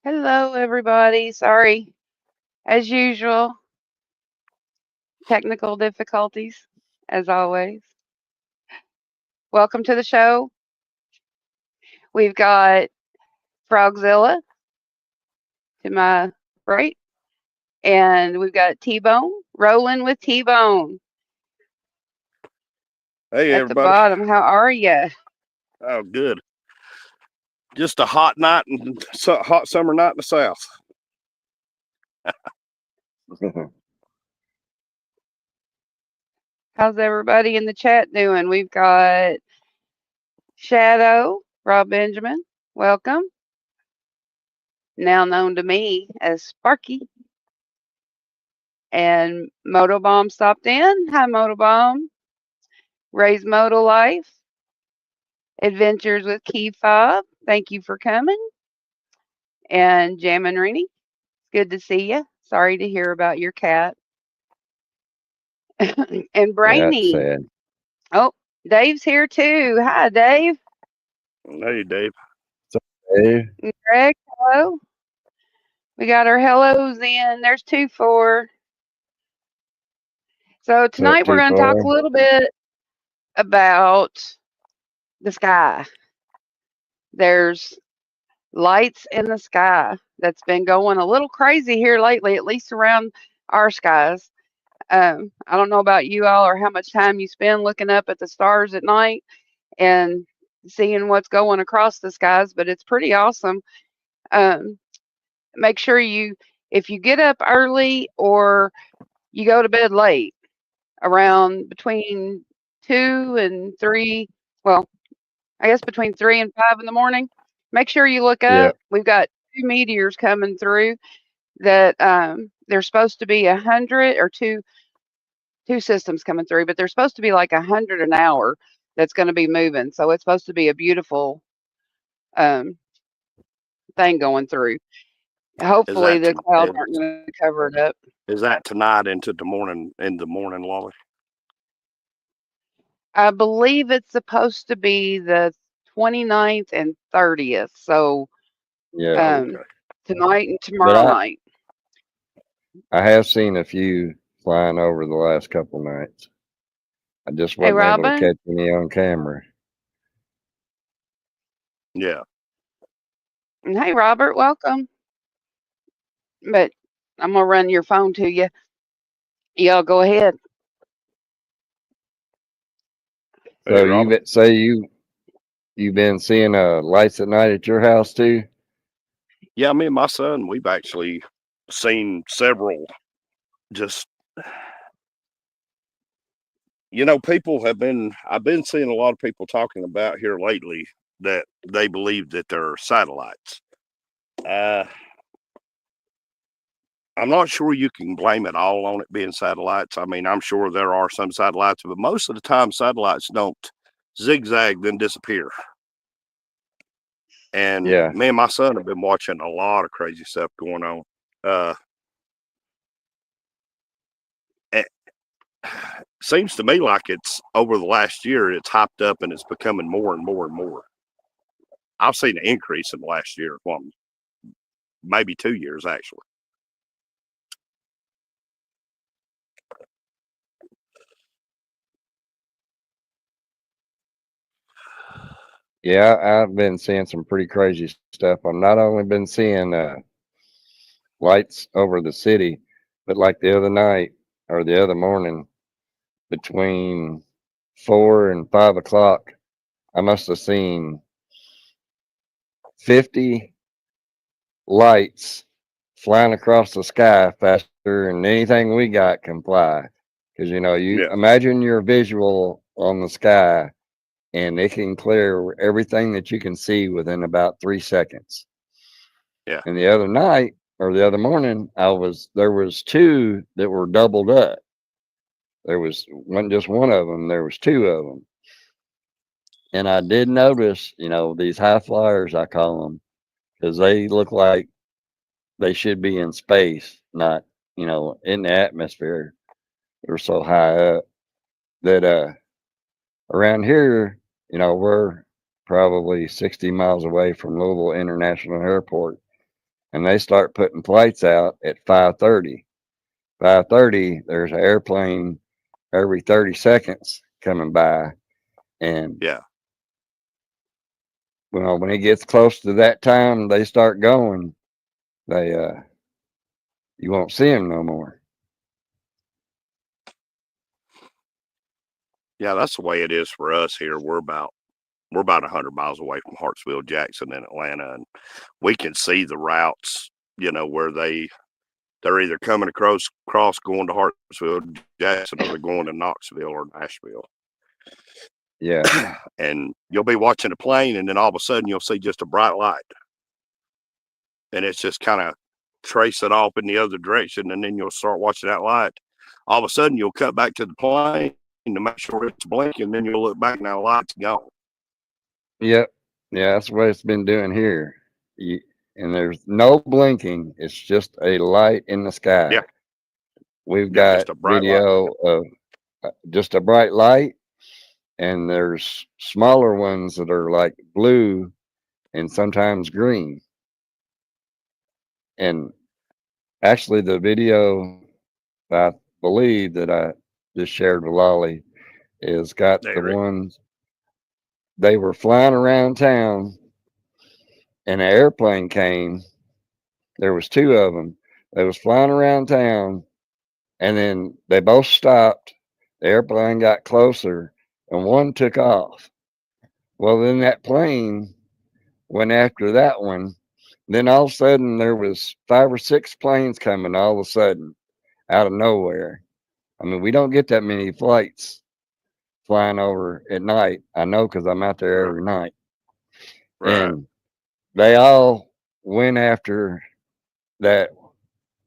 Hello, everybody. Sorry, as usual, technical difficulties, as always. Welcome to the show. We've got Frogzilla to my right, and we've got T Bone rolling with T Bone Hey, at the everybody. bottom. How are you? Oh, good. Just a hot night and hot summer night in the South. How's everybody in the chat doing? We've got Shadow, Rob Benjamin. Welcome. Now known to me as Sparky. And Motobomb stopped in. Hi, Motobomb. Ray's Moto Life. Adventures with Key Fob. Thank you for coming. And Jam and Rennie. It's good to see you. Sorry to hear about your cat. And Yeah, it's Brainy. sad. Oh, Dave's here too. Hi, Dave. Hey, Dave. So, hey, And Greg, hello. We got our hellos in. There's 2 4. So what's up, tonight we're going to talk a 2-4? little bit about the sky. There's lights in the sky that's been going a little crazy here lately, at least around our skies. I don't know about you all or how much time you spend looking up at the stars at night and seeing what's going across the skies, but it's pretty awesome. Um, make sure if you get up early or you go to bed late, around between 2 and 3, well, I guess between 3 and 5 in the morning, make sure you look Yeah, up. We've got 2 meteors coming through that there's supposed to be 100 or two systems coming through, but there's supposed to be like 100 an hour that's going to be moving. So it's supposed to be a beautiful um, thing going through. Is Hopefully that the to, clouds aren't going to cover it up. is that tonight into the morning? In the morning, Lolly. I believe it's supposed to be the 29th and 30th. So yeah. um, Okay. tonight and But tomorrow night. I have seen a few flying over the last couple nights. I just Hey, wasn't able to Robin. catch any on camera. Yeah. And hey, Robert. Welcome. But I'm going to run your phone to you. Y'all go ahead. Hey, So Robert. you've been seeing lights at night at your house too? Yeah, me and my son, we've actually seen several. Just I've been seeing a lot of people talking about here lately that they believe that they're satellites. Uh, I'm not sure you can blame it all on it being satellites. I mean, I'm sure there are some satellites, but most of the time, satellites don't zigzag then disappear. And Yeah, me and my son have been watching a lot of crazy stuff going on. Uh, it seems to me like it's over the last year, it's hopped up and it's becoming more and more and more. I've seen an increase in the last year, well, maybe 2 years actually. yeah. I've been seeing some pretty crazy stuff. I've not only been seeing lights over the city, but like the other night or the other morning between 4 and 5 o'clock, I must have seen 50 lights flying across the sky faster than anything we got can fly. Because you Yeah, imagine your visual on the sky, and it can clear everything that you can see within about 3 seconds. yeah, And the other night or the other morning, there was two that were doubled up. There wasn't just one of them. There was two of them, and I did notice, these high flyers, I call them, because they look like they should be in space, not, in the atmosphere. They're so high up that around here, we're probably 60 miles away from Louisville International Airport. and they start putting flights out at 5:30. 5:30, there's an airplane every 30 seconds coming by, and Yeah. well, when it gets close to that time, they start going. They you won't see them no more. Yeah, that's the way it is for us here. We're about 100 miles away from Hartsville, Jackson, and Atlanta, and we can see the routes. Where they're either coming across going to Hartsville, Jackson, or they're going to Knoxville or Nashville. Yeah, And you'll be watching a plane, and then all of a sudden you'll see just a bright light, and it's just kind of trace it off in the other direction, and then you'll start watching that light. All of a sudden you'll cut back to the plane to make sure it's blinking, and then you'll look back and that light's gone. yep, yeah. That's what it's been doing here. You, and there's no blinking. It's just a light in the sky. Yeah, We've yeah, got just a bright light. video of just a bright light, and there's smaller ones that are like blue and sometimes green. And actually, the video I believe that I just shared with Lolly is got Hey, the Rick. ones they were flying around town, and an airplane came. There was two of them. They was flying around town, and then they both stopped. The airplane got closer, and one took off. Well, then that plane went after that one. Then all of a sudden, there was 5 or 6 planes coming all of a sudden out of nowhere. I mean, we don't get that many flights flying over at night. I know because I'm out there Right. every night. Right. And they all went after that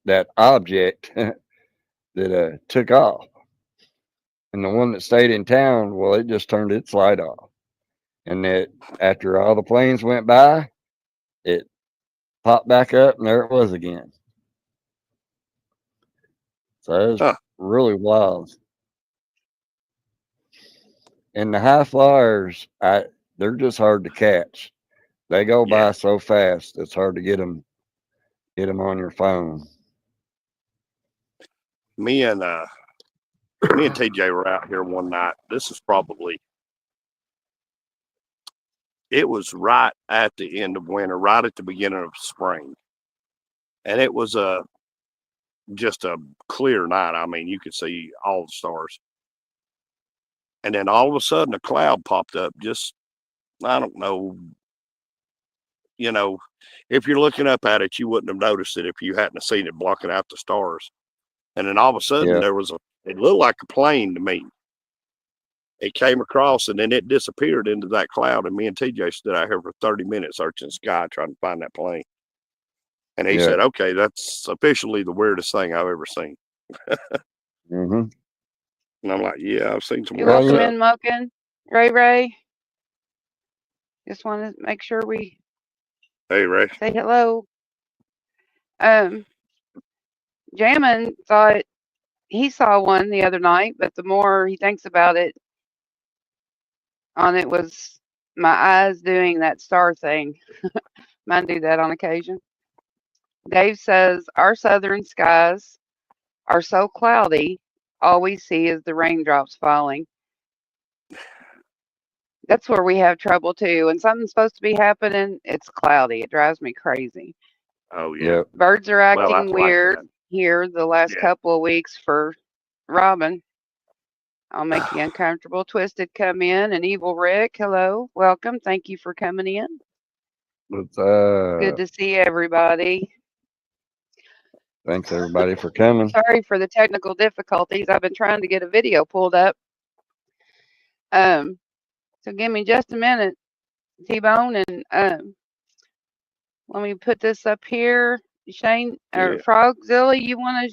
that object that took off. And the one that stayed in town, well, it just turned its light off. And that after all the planes went by, it popped back up, and there it was again. So it was Huh. really wild. And the high flyers, they're just hard to catch. They go by Yeah. so fast; it's hard to get them on your phone. Me and TJ were out here one night. This is probably it was right at the end of winter, right at the beginning of spring, and it was just a clear night. I mean, you could see all the stars. And then all of a sudden, a cloud popped up. Just I don't know, you know, if you're looking up at it, you wouldn't have noticed it if you hadn't have seen it blocking out the stars. And then all of a sudden, Yeah, there was it looked like a plane to me. It came across and then it disappeared into that cloud. And me and TJ stood out here for 30 minutes searching the sky trying to find that plane. And he yeah. said, okay, that's officially the weirdest thing I've ever seen. Hmm. And I'm like, yeah, I've seen some Hey, weird Well, welcome you, stuff. in, Moken. Ray. Just want to make sure we Hey, Ray. say hello. Um, Jammin thought he saw one the other night, but the more he thinks about it, it was my eyes doing that star thing. Mine do that on occasion. Dave says our southern skies are so cloudy, all we see is the raindrops falling. That's where we have trouble too. When something's supposed to be happening, it's cloudy. It drives me crazy. Oh, yeah. yeah, Birds are Well, acting that's like weird that. here the last Yeah. couple of weeks for Robin. I'll make you uncomfortable. Twisted come in and Evil Rick. Hello. Welcome. Thank you for coming in. but Good to see everybody. thanks everybody for coming. Sorry for the technical difficulties. I've been trying to get a video pulled up. So give me just a minute, T-Bone, and let me put this up here. Shane or Yeah. Frogzilla, you want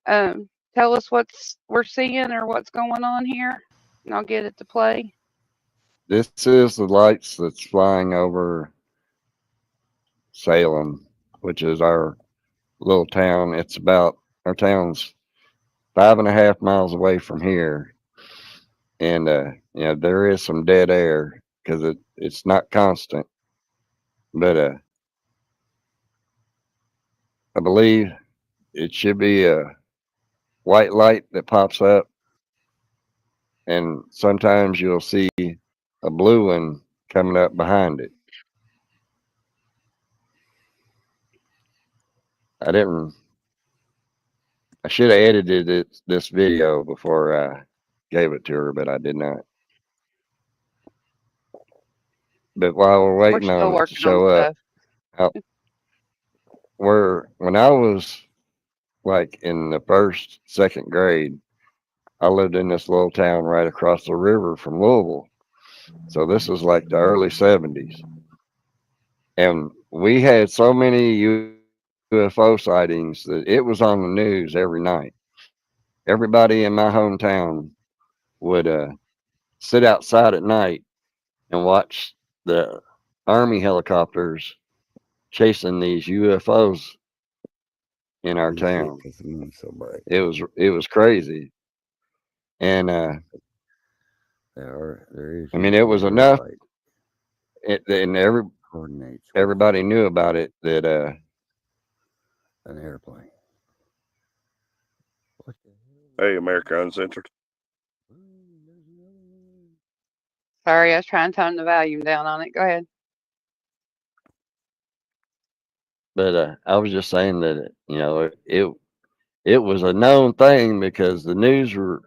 to tell us what's we're seeing or what's going on here? And I'll get it to play. This is the lights that's flying over Salem, which is our little town. It's about our town's 5.5 miles away from here, and there is some dead air because it's not constant, but I believe it should be a white light that pops up, and sometimes you'll see a blue one coming up behind it. I didn't. I should have edited this video before I gave it to her, but I did not. But while we're We're waiting still on it to working on show up, stuff. when I was like in the first, second grade, I lived in this little town right across the river from Louisville. So this is like the early 70s. And we had so many UFO sightings that it was on the news every night. Everybody in my hometown would sit outside at night and watch the Army helicopters chasing these UFOs in our town. It was crazy. And There is. I mean, it was enough. And everybody knew about it that An airplane. Hey, America Uncensored. Sorry, I was trying to tone the volume down on it. Go ahead. but I was just saying that it was a known thing because the news were,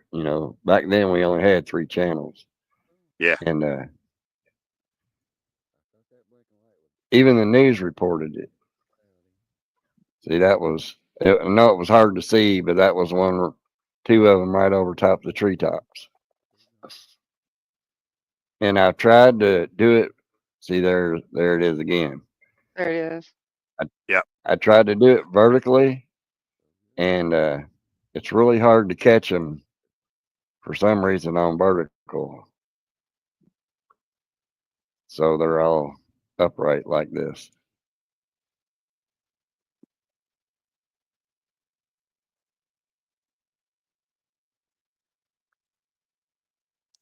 back then we only had 3 channels. Yeah. And even the news reported it. See, I know it was hard to see, but that was 2 of them right over top the treetops. And I tried to do it. See, there it is again. There it is. I tried to do it vertically, and it's really hard to catch them for some reason on vertical. So they're all upright like this.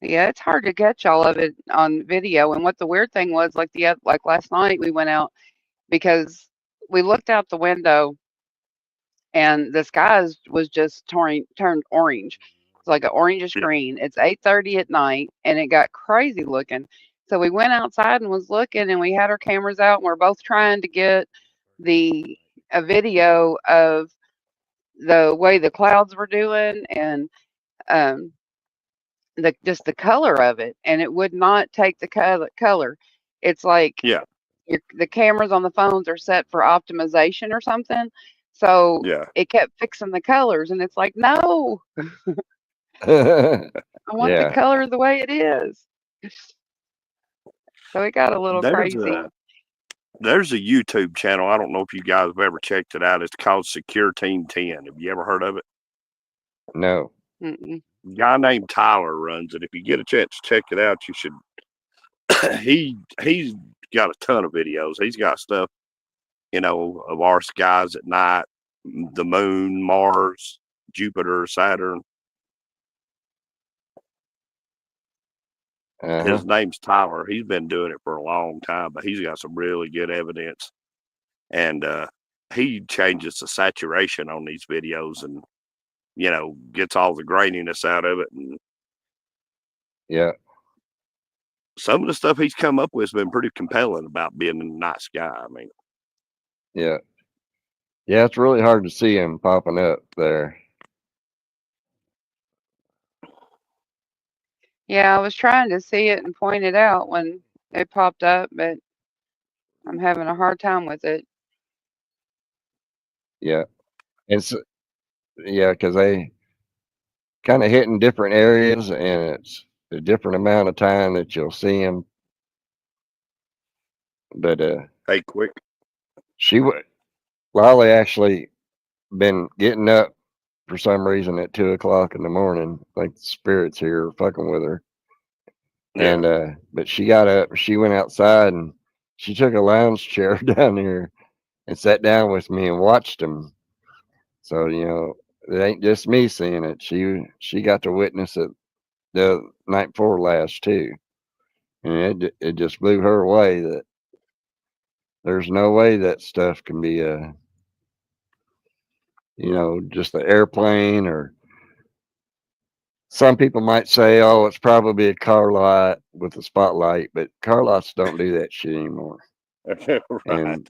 Yeah, it's hard to catch all of it on video. And what the weird thing was, like last night, we went out because we looked out the window and the was just turned orange. It's like an orangish Yeah. green. It's 8:30 at night, and it got crazy looking. So we went outside and was looking, and we had our cameras out, and we're both trying to get the a video of the way the clouds were doing and um, the color of it, and it would not take the color. It's like Yeah. the cameras on the phones are set for optimization or something. So Yeah. it kept fixing the colors, and it's like, no, Yeah. I want the color the way it is. So it got a little There's crazy. there's a YouTube channel. I don't know if you guys have ever checked it out. It's called Secure Team 10. Have you ever heard of it? No. Mm-mm. A guy named Tyler runs it. If you get a chance to check it out, you should. He's got a ton of videos. He's got stuff, of our skies at night, the moon, Mars, Jupiter, Saturn. His name's Tyler. He's been doing it for a long time, but he's got some really good evidence. And he changes the saturation on these videos and, gets all the graininess out of it. And Yeah. some of the stuff he's come up with has been pretty compelling about being in the night sky. I mean, Yeah. Yeah, it's really hard to see him popping up there. Yeah, I was trying to see it and point it out when it popped up, but I'm having a hard time with it. Yeah. Because they kind of hit in different areas, and it's a different amount of time that you'll see him. But hey, quick. Lolly actually been getting up for some reason at 2 o'clock in the morning. Like the spirits here are fucking with her. Yeah. And but she got up, she went outside, and she took a lounge chair down here and sat down with me and watched them. So it ain't just me seeing it. She got to witness it the night before last too, and it just blew her away that there's no way that stuff can be just the airplane, or some people might say, oh, it's probably a car lot with a spotlight, but car lots don't do that shit anymore. Right. And,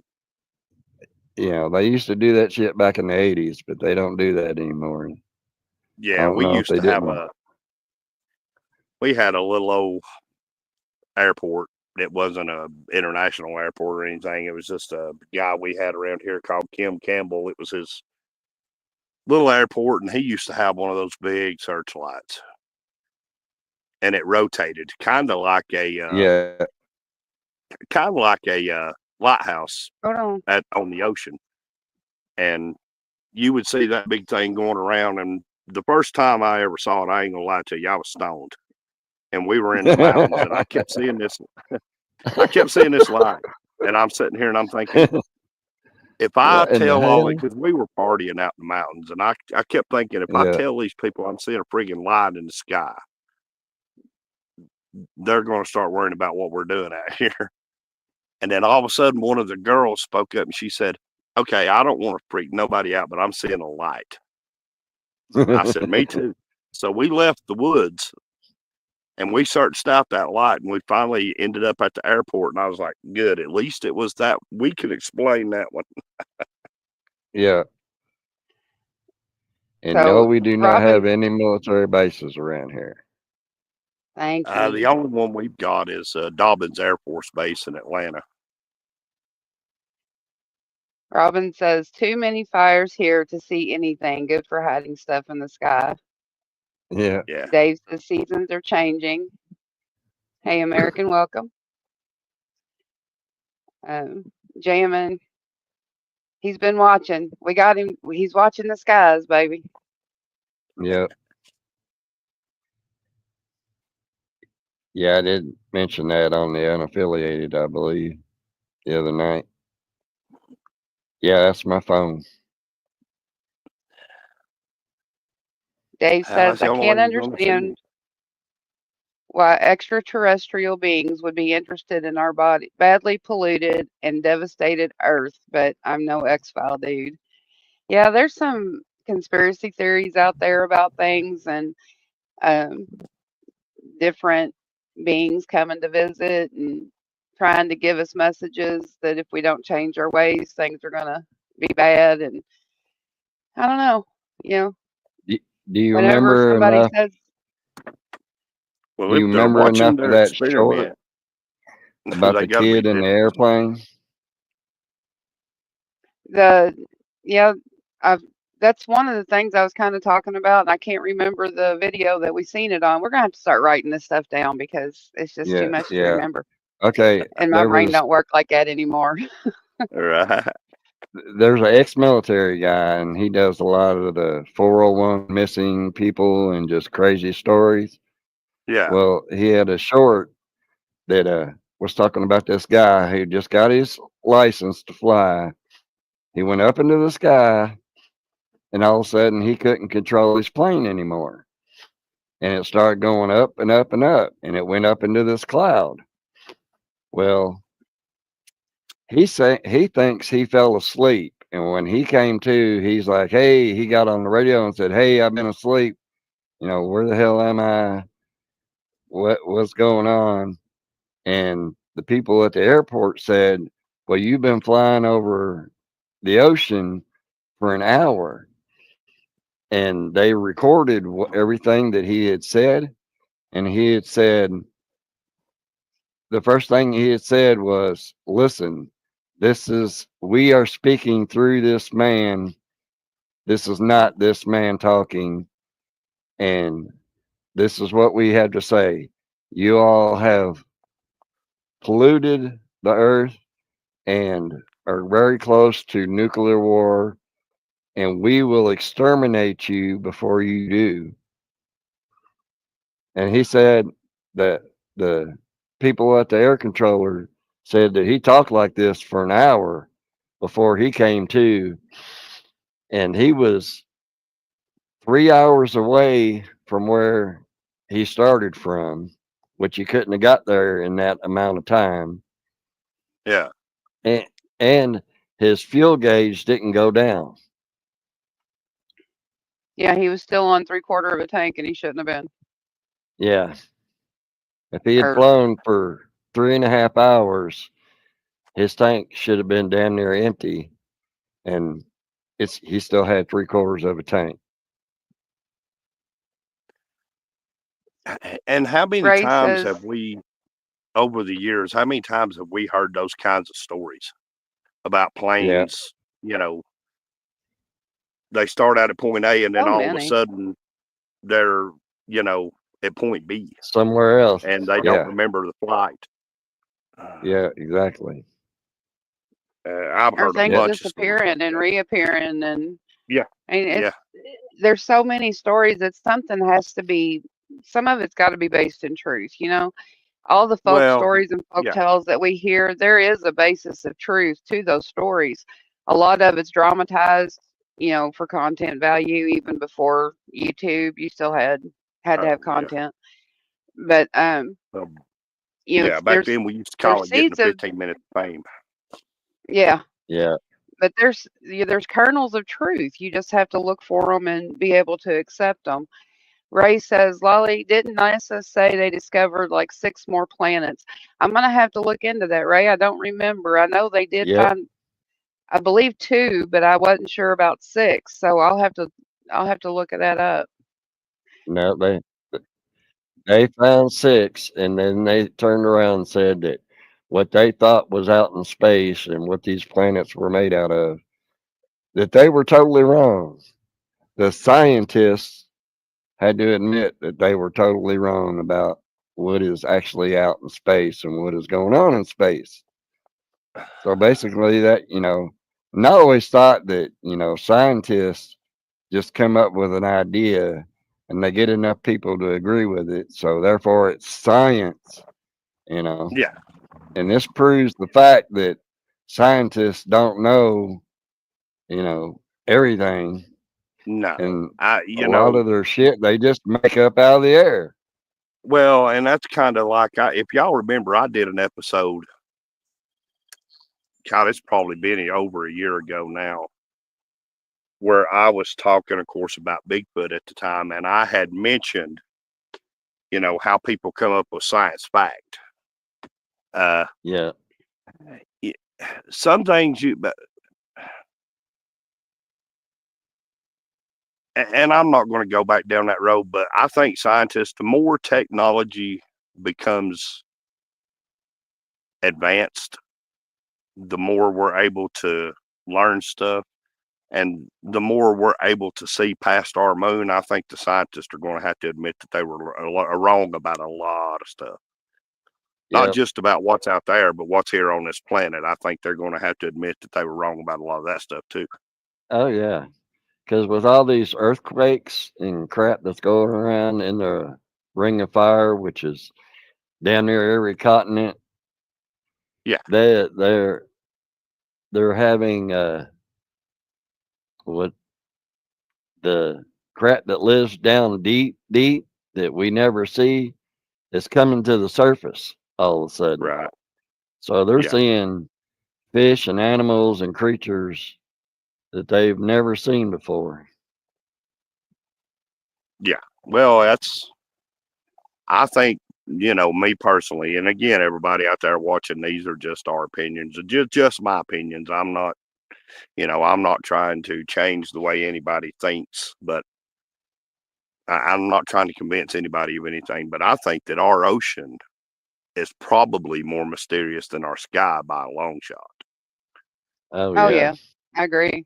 they used to do that shit back in the 80s, but they don't do that anymore. I Yeah, don't know if they didn't. we had a little old airport. It wasn't a international airport or anything. It was just a guy we had around here called Kim Campbell. It was his little airport, and he used to have one of those big searchlights, and it rotated, Yeah. kind of like a lighthouse Hold on. on the ocean. And you would see that big thing going around. And the first time I ever saw it, I ain't gonna lie to you, I was stoned, and we were in the mountains, and I kept seeing this. I kept seeing this light, and I'm sitting here and I'm thinking, if I What in the tell all it, hell? because we were partying out in the mountains, and I kept thinking, if I Yeah. tell these people I'm seeing a friggin' light in the sky, they're going to start worrying about what we're doing out here. And then all of a sudden, one of the girls spoke up and she said, okay, I don't want to freak nobody out, but I'm seeing a light. I said, me too. So we left the woods and we searched out that light, and we finally ended up at the airport. And I was like, good, at least it was that. We could explain that one. Yeah. And no, So we do not Robin, have any military bases around here. thank you. The only one we've got is Dobbins Air Force Base in Atlanta. Robin says, too many fires here to see anything. Good for hiding stuff in the sky. Yeah. Yeah. Dave says, seasons are changing. Hey, American, welcome. Jamin, he's been watching. We got him. He's watching the skies, baby. Yeah. Yeah, I did mention that on the unaffiliated, I believe, the other night. Yeah, that's my phone. Dave That's says, the I only way can't you're going to see understand why extraterrestrial beings would be interested in our body, badly polluted and devastated Earth, but I'm no X-File dude. Yeah, there's some conspiracy theories out there about things, and um, different beings coming to visit and trying to give us messages that if we don't change our ways, things are going to be bad. And I don't know, you know, Do, do you whenever remember somebody enough? says, Well, Do if you they're remember enough watching of their that short experiment, about they the got to be kid in the different. airplane? yeah, I've, that's one of the things I was kind of talking about, and I can't remember the video that we seen it on. We're gonna have to start writing this stuff down because it's just too Yeah, much to yeah. remember, Okay, and my brain don't work like that anymore. Right. there's an ex-military guy, and he does a lot of the 401 missing people and just crazy stories. Yeah. Well, he had a short that was talking about this guy who just got his license to fly. He went up into the sky, and all of a sudden he couldn't control his plane anymore, and it started going up and up and up, and it went up into this cloud. Well, he thinks he fell asleep, and when he came to, he's like, "Hey," he got on the radio and said, "Hey, I've been asleep. Where the hell am I? What's going on?" And the people at the airport said, "Well, you've been flying over the ocean for an hour." And they recorded everything that he had said. And he had said, the first thing he had said was, listen, we are speaking through this man. This is not this man talking. And this is what we have to say. You all have polluted the earth and are very close to nuclear war, and we will exterminate you before you do. And he said that the people at the air controller said that he talked like this for an hour before he came to, and he was 3 hours away from where he started from, which he couldn't have got there in that amount of time. Yeah. And his fuel gauge didn't go down. Yeah, he was still on 3/4 of a tank, and he shouldn't have been. Yeah. If he had Or flown for 3.5 hours, his tank should have been damn near empty, and he still had 3/4 of a tank. And how many Ray times says, have we, over the years, how many times have we heard those kinds of stories about Yeah. planes? You know, they start out at point A, and then so all of a many. sudden they're, you know, at point B, Somewhere else. and they don't Yeah. remember the flight. Yeah, exactly. I've Or heard a things Yeah. bunch of stories like disappearing and that. reappearing, and Yeah, I mean, yeah. there's so many stories that something has to be. Some of it's got to be based in truth. All the folk Well, stories and folk yeah. tales that we hear, there is a basis of truth to those stories. A lot of it's dramatized, for content value. Even before YouTube, you still had to have Oh, yeah. content. But Um, yeah. Back there's then, we used to call it getting the seeds of 15 minutes of fame. yeah, Yeah. but there's kernels of truth. You just have to look for them and be able to accept them. Ray says, Lolly, didn't NASA say they discovered like 6 more planets? I'm going to have to look into that, Ray. I don't remember. I know they did Yep. find, I believe 2, but I wasn't sure about 6. So I'll have to look at that up. No, they found 6, and then they turned around and said that what they thought was out in space and what these planets were made out of, that they were totally wrong. The scientists had to admit that they were totally wrong about what is actually out in space and what is going on in space. So basically, and I always thought that, scientists just come up with an idea and they get enough people to agree with it. So therefore, it's science, you know. Yeah. And this proves the fact that scientists don't know, everything. No. And I, a lot of their shit they just make up out of the air. well, and that's kind of like, if y'all remember, I did an episode. God, it's probably been over a year ago now, where I was talking, of course, about Bigfoot at the time, and I had mentioned, how people come up with science fact. Yeah. Some things and I'm not going to go back down that road, but I think scientists, the more technology becomes advanced, the more we're able to learn stuff. And the more we're able to see past our moon, I think the scientists are going to have to admit that they were wrong about a lot of stuff. Not Yep. just about what's out there, but what's here on this planet. I think they're going to have to admit that they were wrong about a lot of that stuff too. Oh yeah. Because with all these earthquakes and crap that's going around in the Ring of Fire, which is down near every continent, Yeah. they're having what the crap that lives down deep that we never see is coming to the surface all of a sudden. Right. So they're Yeah. seeing fish and animals and creatures that they've never seen before. Yeah. Well, I think, me personally, and again, everybody out there watching, these are just our opinions, just my opinions. I'm not trying to change the way anybody thinks, but I'm not trying to convince anybody of anything. But I think that our ocean is probably more mysterious than our sky by a long shot. Oh Oh, yeah. yeah, I agree.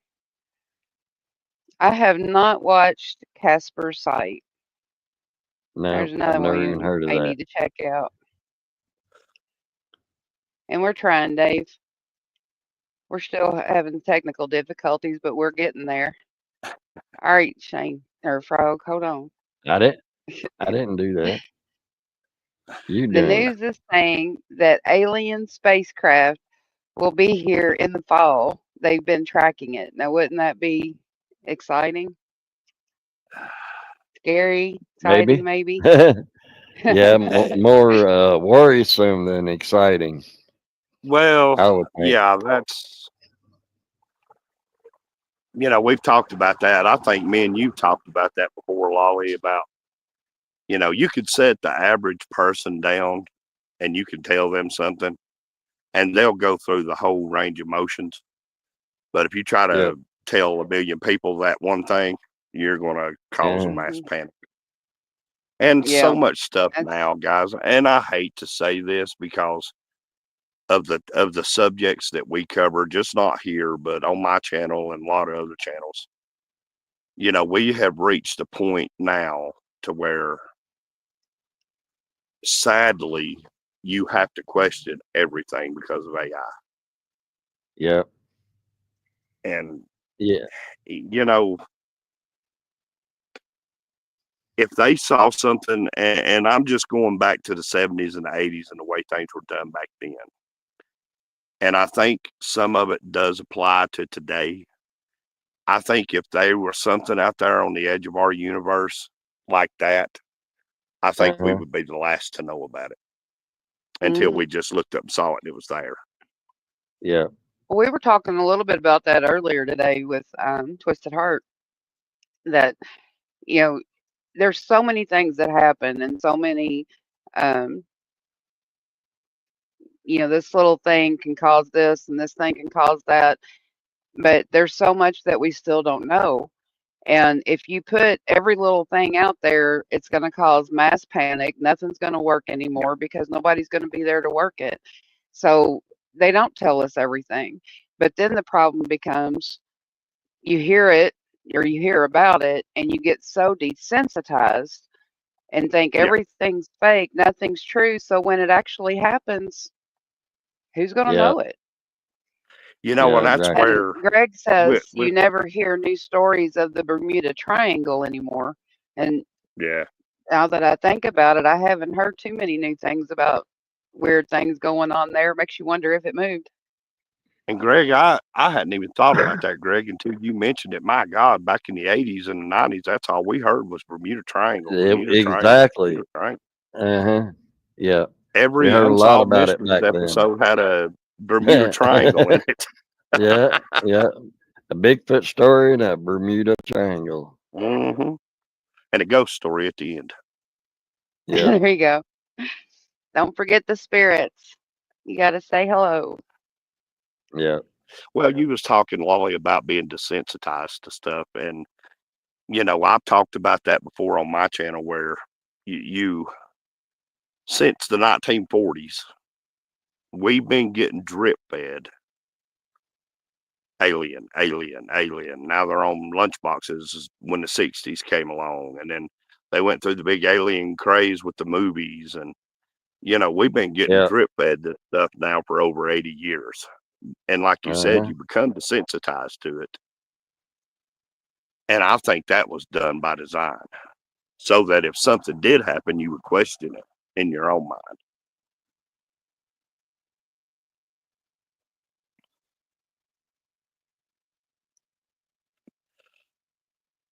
I have not watched Casper's Sight. No, There's I've another one never even you heard of may that. need to check out. And we're trying, Dave. We're still having technical difficulties, but we're getting there. All right, Shane or Frog, hold on. I didn't I didn't do that. You The doing it. news is saying that alien spacecraft will be here in the fall. They've been tracking it. Now, wouldn't that be exciting? Scary, exciting, Maybe. maybe? Yeah, more worrisome than exciting, I Well, would think. yeah, we've talked about that. I think me and you talked about that before, Lolly, about, you could set the average person down and you can tell them something and they'll go through the whole range of emotions. But if you try Yeah. to tell a million people that one thing, you're going to cause a mass Mhm. panic. And so Yeah. much stuff That's now, guys. And I hate to say this because of the subjects that we cover, just not here, but on my channel and a lot of other channels. We have reached a point now to where, sadly, you have to question everything because of AI. Yeah. And, Yeah. you know, if they saw something, and I'm just going back to the 70s and the 80s and the way things were done back then. And I think some of it does apply to today. I think if there was something out there on the edge of our universe like that, I think we Uh-huh. would be the last to know about it until mhm. we just looked up and saw it and it was there. Yeah. Well, we were talking a little bit about that earlier today with Twisted Heart. That you know, there's so many things that happen, and so many, um, this little thing can cause this, and this thing can cause that. But there's so much that we still don't know. And if you put every little thing out there, it's going to cause mass panic. Nothing's going to work Yeah. anymore because nobody's going to be there to work it. So they don't tell us everything. But then the problem becomes you hear it or you hear about it and you get so desensitized and think Yeah. everything's fake, nothing's true. So when it actually happens, who's going to Yeah. know it? And Yeah. that's Exactly. And where Greg with, says you with never hear new stories of the Bermuda Triangle anymore. And yeah. now that I think about it, I haven't heard too many new things about weird things going on there. Makes you wonder if it moved. And Greg, I hadn't even thought about that, Greg, until you mentioned it. My God, back in the 80s and the 90s, that's all we heard was Bermuda Triangle, Bermuda Triangle, Exactly. Bermuda Triangle. Uh-huh. Yeah. We Every heard a lot Unsolved about it Mysteries back then. episode had a Bermuda Triangle in it. Yeah. Yeah. A Bigfoot story and a Bermuda Triangle. Hmm. And a ghost story at the end. Yeah. There you go. Don't forget the spirits. You got to say hello. Yeah. Well, you was talking, Lolly, about being desensitized to stuff. And, I've talked about that before on my channel where you since the 1940s, we've been getting drip fed alien, alien, alien. Now they're on lunchboxes when the 60s came along. And then they went through the big alien craze with the movies. And, we've been getting Yeah. drip fed this stuff now for over 80 years. And like you said, Uh-huh. you become desensitized to it. And I think that was done by design so that if something did happen, you would question it in your own mind.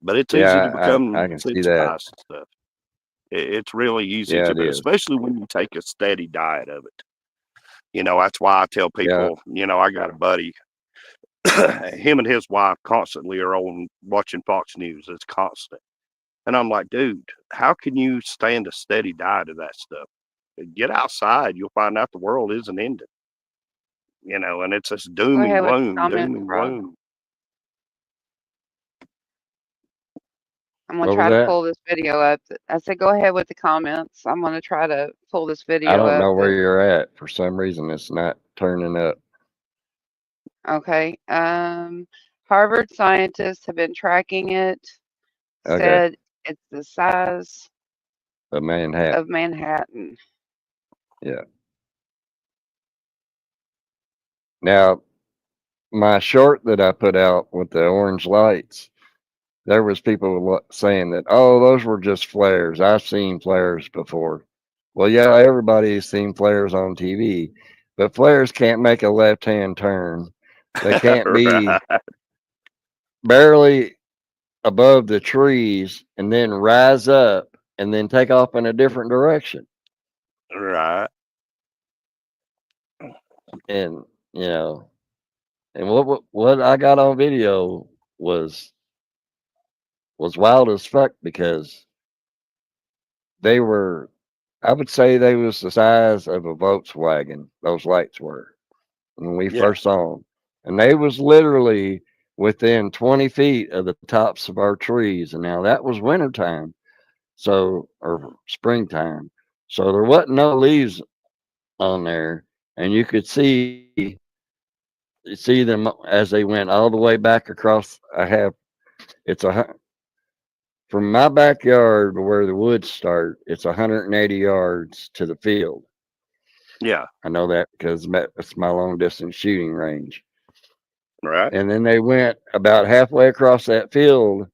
But it's easy to Yeah. become I can see that. sensitized to stuff. It's really easy Yeah, to, it but is. especially when you take a steady diet of it. That's why I tell Yeah. people, I got a buddy, him and his wife constantly are on watching Fox News. It's constant. And I'm like, dude, how can you stand a steady diet of that stuff? Get outside. You'll find out the world isn't ending, and it's just Go doom and ahead with the gloom, doom comments, and Frog. gloom. I'm going to What was try to that? pull this video up. I said, go ahead with the comments. I'm going to try to pull this I video don't up. know where you're at. For some reason, it's not turning up. Okay. Harvard scientists have been tracking it, Okay. said it's the size Of Manhattan. of Manhattan. Yeah. Now, my short that I put out with the orange lights, there was people saying that, oh, those were just flares. I've seen flares before. Well, yeah, everybody's seen flares on TV, but flares can't make a left-hand turn. They can't be Right. barely above the trees and then rise up and then take off in a different direction. Right. And you know, and what I got on video, was wild as fuck because they were, I would say they was the size of a Volkswagen. Those lights were when we Yeah. first saw them, and they was literally within 20 feet of the tops of our trees. And now that was wintertime, so or springtime, so there wasn't no leaves on there, and you could see them as they went all the way back across. It's from my backyard to where the woods start. It's 180 yards to the field. Yeah. I know that because it's my long distance shooting range. Right. And then they went about halfway across that field,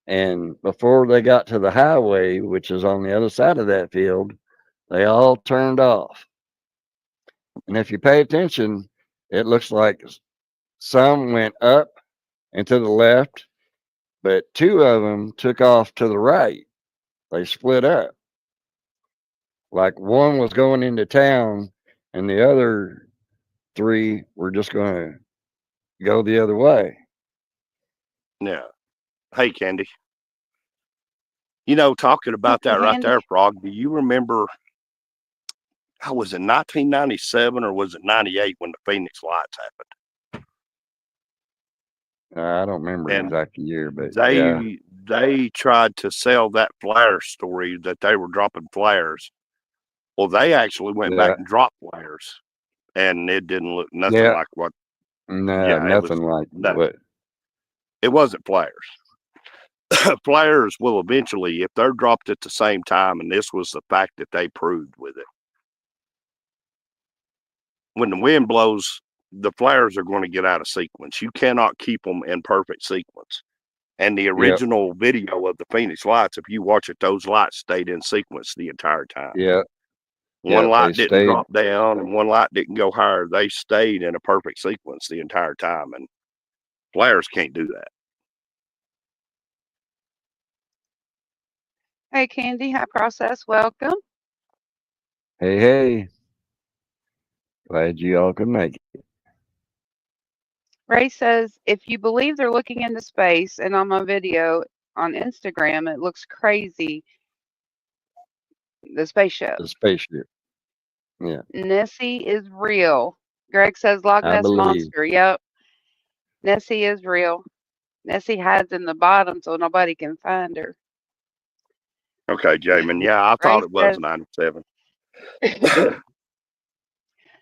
and before they got to the highway, which is on the other side of that field, they all turned off. And if you pay attention, it looks like some went up and to the left, but two of them took off to the right. They split up. Like one was going into town, and the other three were just going to go the other way. Yeah. Hey, Candy. Talking about that right Candy. there, Frog, do you remember, how was it 1997 or was it 98 when the Phoenix lights happened? I don't remember the And exact year, but yeah, they tried to sell that flare story that they were dropping flares. Well, they actually went back yeah, and dropped flares, and it didn't look nothing yeah. like what. No, Yeah, it was nothing like no, what. it wasn't flares. Flares will eventually, if they're dropped at the same time, and this was the fact that they proved with it. When the wind blows, the flares are going to get out of sequence. You cannot keep them in perfect sequence. And the Yep, original video of the Phoenix lights, if you watch it, those lights stayed in sequence the entire time. yep, One yep. They light didn't stayed. drop down and one light didn't go higher. They stayed in a perfect sequence the entire time. And flares can't do that. Hey, Candy. High Process. Welcome. Hey, hey. Glad you all could make it. Ray says, if you believe they're looking into space, and on my video on Instagram, it looks crazy, the spaceship. The spaceship. Yeah, Nessie is real. Greg says, Loch I Ness believe. Monster. Yep. Nessie is real. Nessie hides in the bottom so nobody can find her. Okay, Jamin. Yeah, I Ray thought it was says, 97.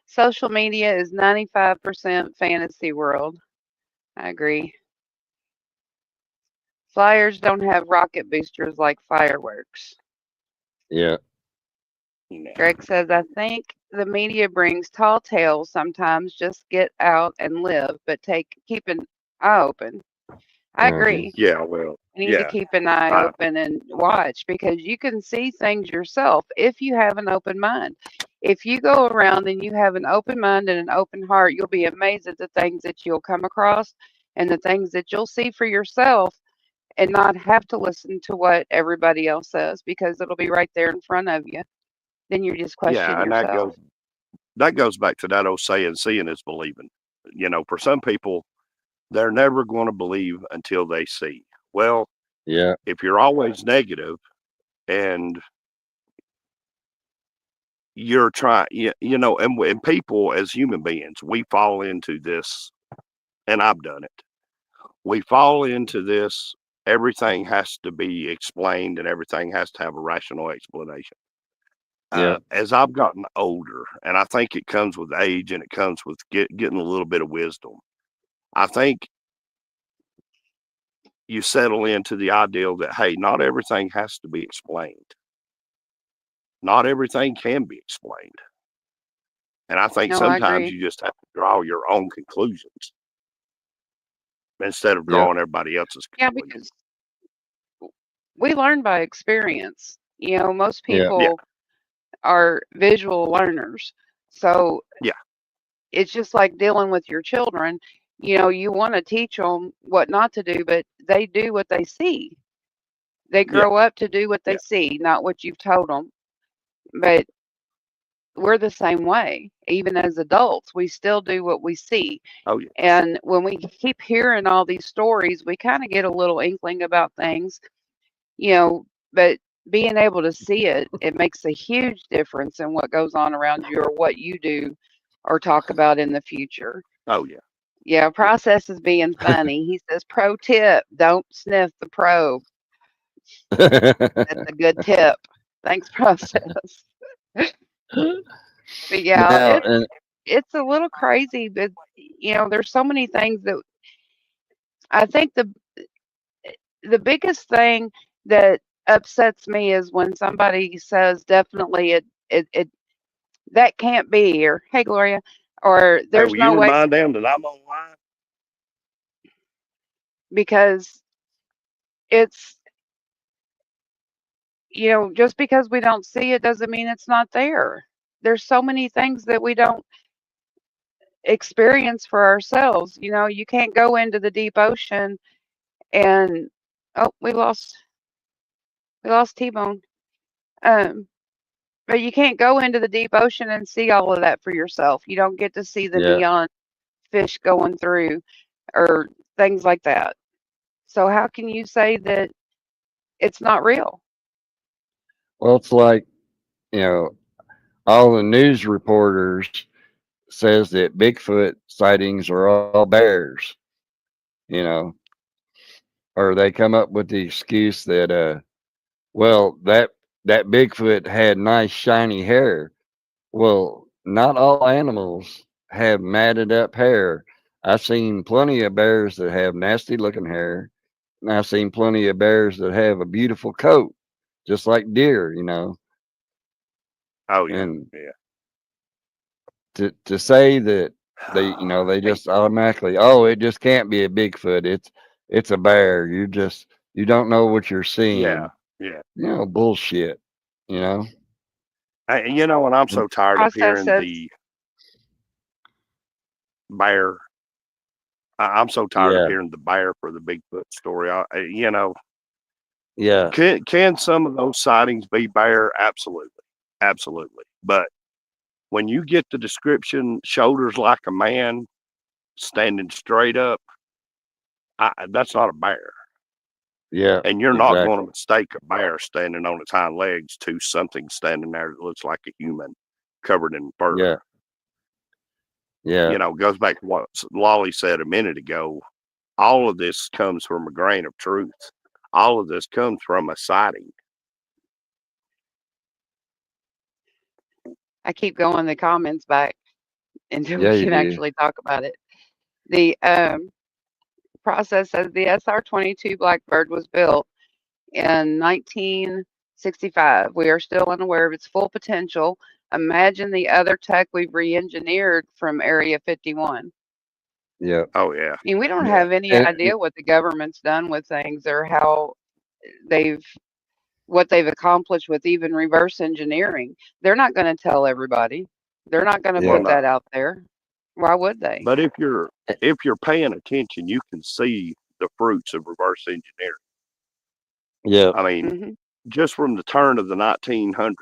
social media is 95% fantasy world. I agree. Flyers don't have rocket boosters like fireworks. Yeah, Greg says, I think the media brings tall tales sometimes. Just get out and live, but keep an eye open. I uh-huh. agree. Yeah, well, You need to yeah. keep an eye I, open and watch because you can see things yourself if you have an open mind. If you go around and you have an open mind and an open heart, you'll be amazed at the things that you'll come across and the things that you'll see for yourself and not have to listen to what everybody else says because it'll be right there in front of you. Then you just question yeah, and yourself. that goes back to that old saying, seeing is believing. For some people, they're never going to believe until they see. Well, Yeah, if you're always negative and you're trying, and people as human beings, we fall into this, and I've done it. We fall into this. Everything has to be explained and everything has to have a rational explanation. yeah, As I've gotten older, and I think it comes with age and it comes with getting a little bit of wisdom, I think you settle into the ideal that, hey, not everything has to be explained. Not everything can be explained. And I think No, I sometimes agree. you just have to draw your own conclusions instead of yeah, drawing everybody else's Yeah, conclusions. because we learn by experience. Most yeah, Yeah, people are visual learners. So yeah, it's just like dealing with your children. You want to teach them what not to do, but they do what they see. They yeah, grow up to do what they yeah, see, not what you've told them. But we're the same way. Even as adults, we still do what we see. Oh yeah. And when we keep hearing all these stories, we kind of get a little inkling about things, but being able to see it, it makes a huge difference in what goes on around you or what you do or talk about in the future. Oh yeah. Yeah, Process is being funny. He says, pro tip, don't sniff the probe. That's a good tip. Thanks, Process. But yeah, Now, and it's a little crazy, but there's so many things that I think the biggest thing that upsets me is when somebody says definitely it that can't be, or hey Gloria, or Hey, there's will you no way, remind them that I'm online? because it's just because we don't see it doesn't mean it's not there. There's so many things that we don't experience for ourselves. You can't go into the deep ocean and oh, we lost T-Bone. Um, but you can't go into the deep ocean and see all of that for yourself. You don't get to see the yeah, neon fish going through or things like that. So how can you say that it's not real? well, it's like, you know, all the news reporters says that Bigfoot sightings are all bears, you know, or they come up with the excuse that, well, that Bigfoot had nice shiny hair. Well, not all animals have matted up hair. I've seen plenty of bears that have nasty looking hair, and I've seen plenty of bears that have a beautiful coat, just like deer, Oh yeah. And Yeah. to say that they Hey, just automatically, oh, it just can't be a Bigfoot. It's a bear. You don't know what you're yeah. seeing. Yeah. Bullshit. You know. And I'm And so tired of Process hearing says, the bear. I'm so tired of yeah, hearing the bear for the Bigfoot story. yeah, Can some of those sightings be bear? Absolutely, absolutely. But when you get the description, shoulders like a man, standing straight up, that's not a bear. yeah, And you're not going to exactly. mistake a bear standing on its hind legs to something standing there that looks like a human covered in fur. Yeah, yeah, Goes back to what Lolly said a minute ago. All of this comes from a grain of truth. All of this comes from a sighting. I keep going the comments back until we yeah. You can do. actually talk about it. The Process says the SR-22 Blackbird was built in 1965. We are still unaware of its full potential. Imagine the other tech we've re-engineered from Area 51. Yeah, Oh yeah, I mean, we don't yeah. have any and idea what the government's done with things or how they've what they've accomplished with even reverse engineering. They're not going to tell everybody. They're not going to Well, yeah, put that no. out there. Why would they? But if you're paying attention, you can see the fruits of reverse engineering. yeah, I mean, Hmm. just from the turn of the 1900s,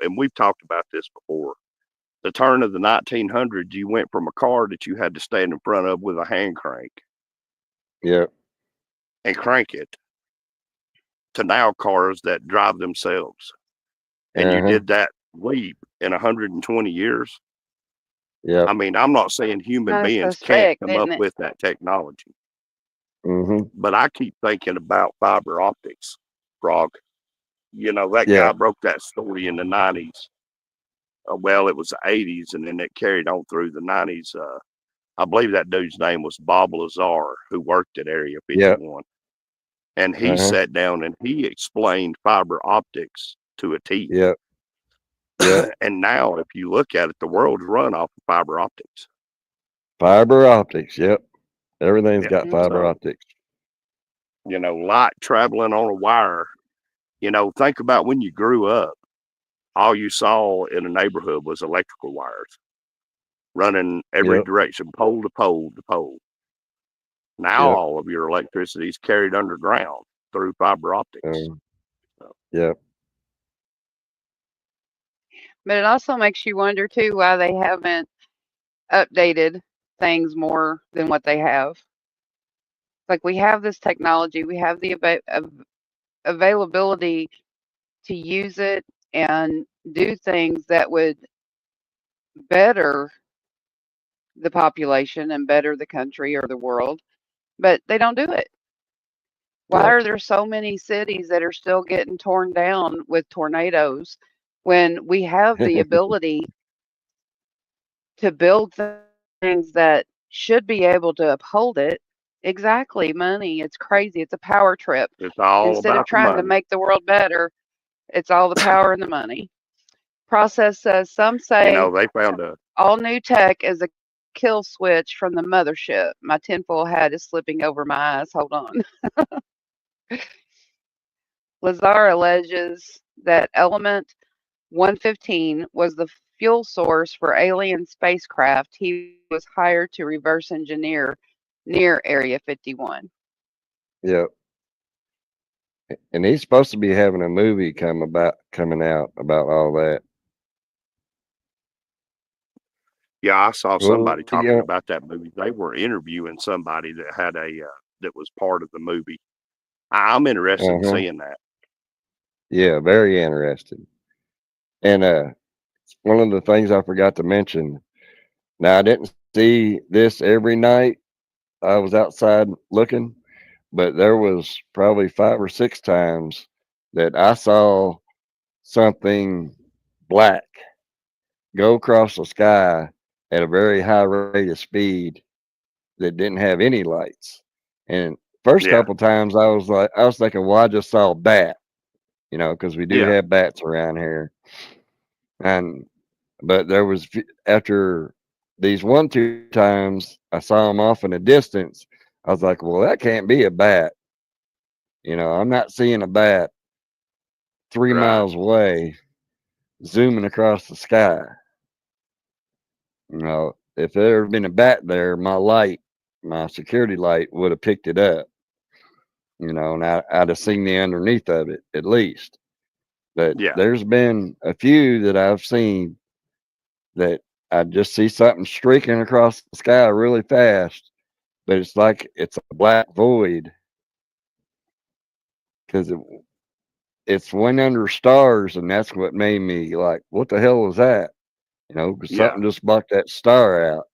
and we've talked about this before. The turn of the 1900s, you went from a car that you had to stand in front of with a hand crank yeah. and crank it to now cars that drive themselves. And you Uh-huh. did that leap in 120 years. Yep. I mean, I'm not saying human Kind of beings can't suspect, come isn't up it? with that technology, Mhm. but I keep thinking about fiber optics, Frog. That Yeah. guy broke that story in the 90s. Well, it was the 80s, and then it carried on through the 90s. I believe that dude's name was Bob Lazar, who worked at Area Yep. 51. And he Uh-huh. sat down and he explained fiber optics to a T. Yep. Yep. And now, if you look at it, the world's run off of fiber optics. Fiber optics. Yep. Everything's Yeah. got fiber Hmm. So, optics. light traveling on a wire, think about when you grew up, all you saw in a neighborhood was electrical wires running every Yep. direction, pole to pole to pole. Now, Yep. all of your electricity is carried underground through fiber optics. Uh, So, yep. But it also makes you wonder too why they haven't updated things more than what they have. Like we have this technology, we have the availability to use it and do things that would better the population and better the country or the world, but they don't do it. Why Yeah. are there so many cities that are still getting torn down with tornadoes when we have the ability to build things that should be able to uphold it? Exactly, money. It's crazy. It's a power trip. It's all Instead of about the trying to money. make the world better, it's all the power and the money. Process says some You say know, they found a all new tech is a kill switch from the mothership. My tinfoil hat is slipping over my eyes. Hold on. Lazar alleges that element 115 was the fuel source for alien spacecraft he was hired to reverse engineer near Area 51. Yeah. And he's supposed to be having a movie coming out about all that. yeah. I saw Well, somebody talking yeah. about that movie. They were interviewing somebody that had that was part of the movie. I'm interested in Uh-huh. seeing that. Yeah, very interested. And one of the things I forgot to mention. Now I didn't see this every night. I was outside looking, but there was probably 5 or 6 times that I saw something black go across the sky at a very high rate of speed that didn't have any lights. And first Yeah, couple times I was thinking, well, I just saw a bat, because we do yeah, have bats around here. And but there was after these 1 2 times I saw them off in the distance. I was like, well, that can't be a bat. I'm not seeing a bat three right. miles away zooming across the sky. If there had been a bat there, my security light would have picked it up. And I'd have seen the underneath of it at least. But Yeah, there's been a few that I've seen that I just see something streaking across the sky really fast, but it's like it's a black void because it's went under stars, and that's what made me like, what the hell was that? 'Cause yeah, something just blocked that star out.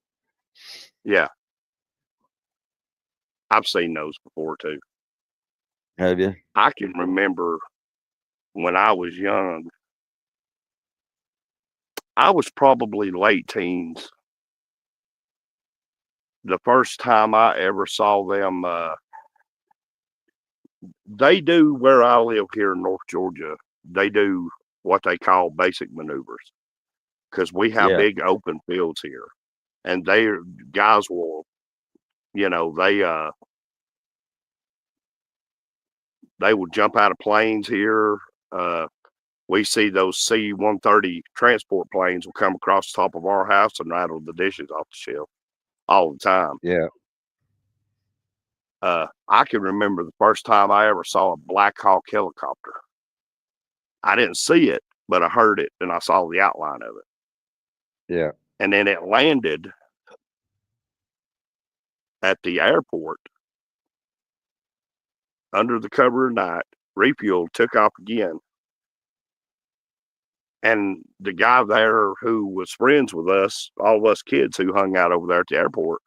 yeah. I've seen those before too. Have you? I can remember when I was young. I was probably late teens. The first time I ever saw them, they do where I live here in North Georgia. They do what they call basic maneuvers because we have Yeah. big open fields here, and they guys will, you know, they will jump out of planes here. Uh, we see those C-130 transport planes will come across the top of our house and rattle the dishes off the shelf all the time. Yeah. I can remember the first time I ever saw a Black Hawk helicopter. I didn't see it, but I heard it and I saw the outline of it. Yeah. And then it landed at the airport under the cover of night, refueled, took off again. And the guy there who was friends with us, all of us kids who hung out over there at the airport,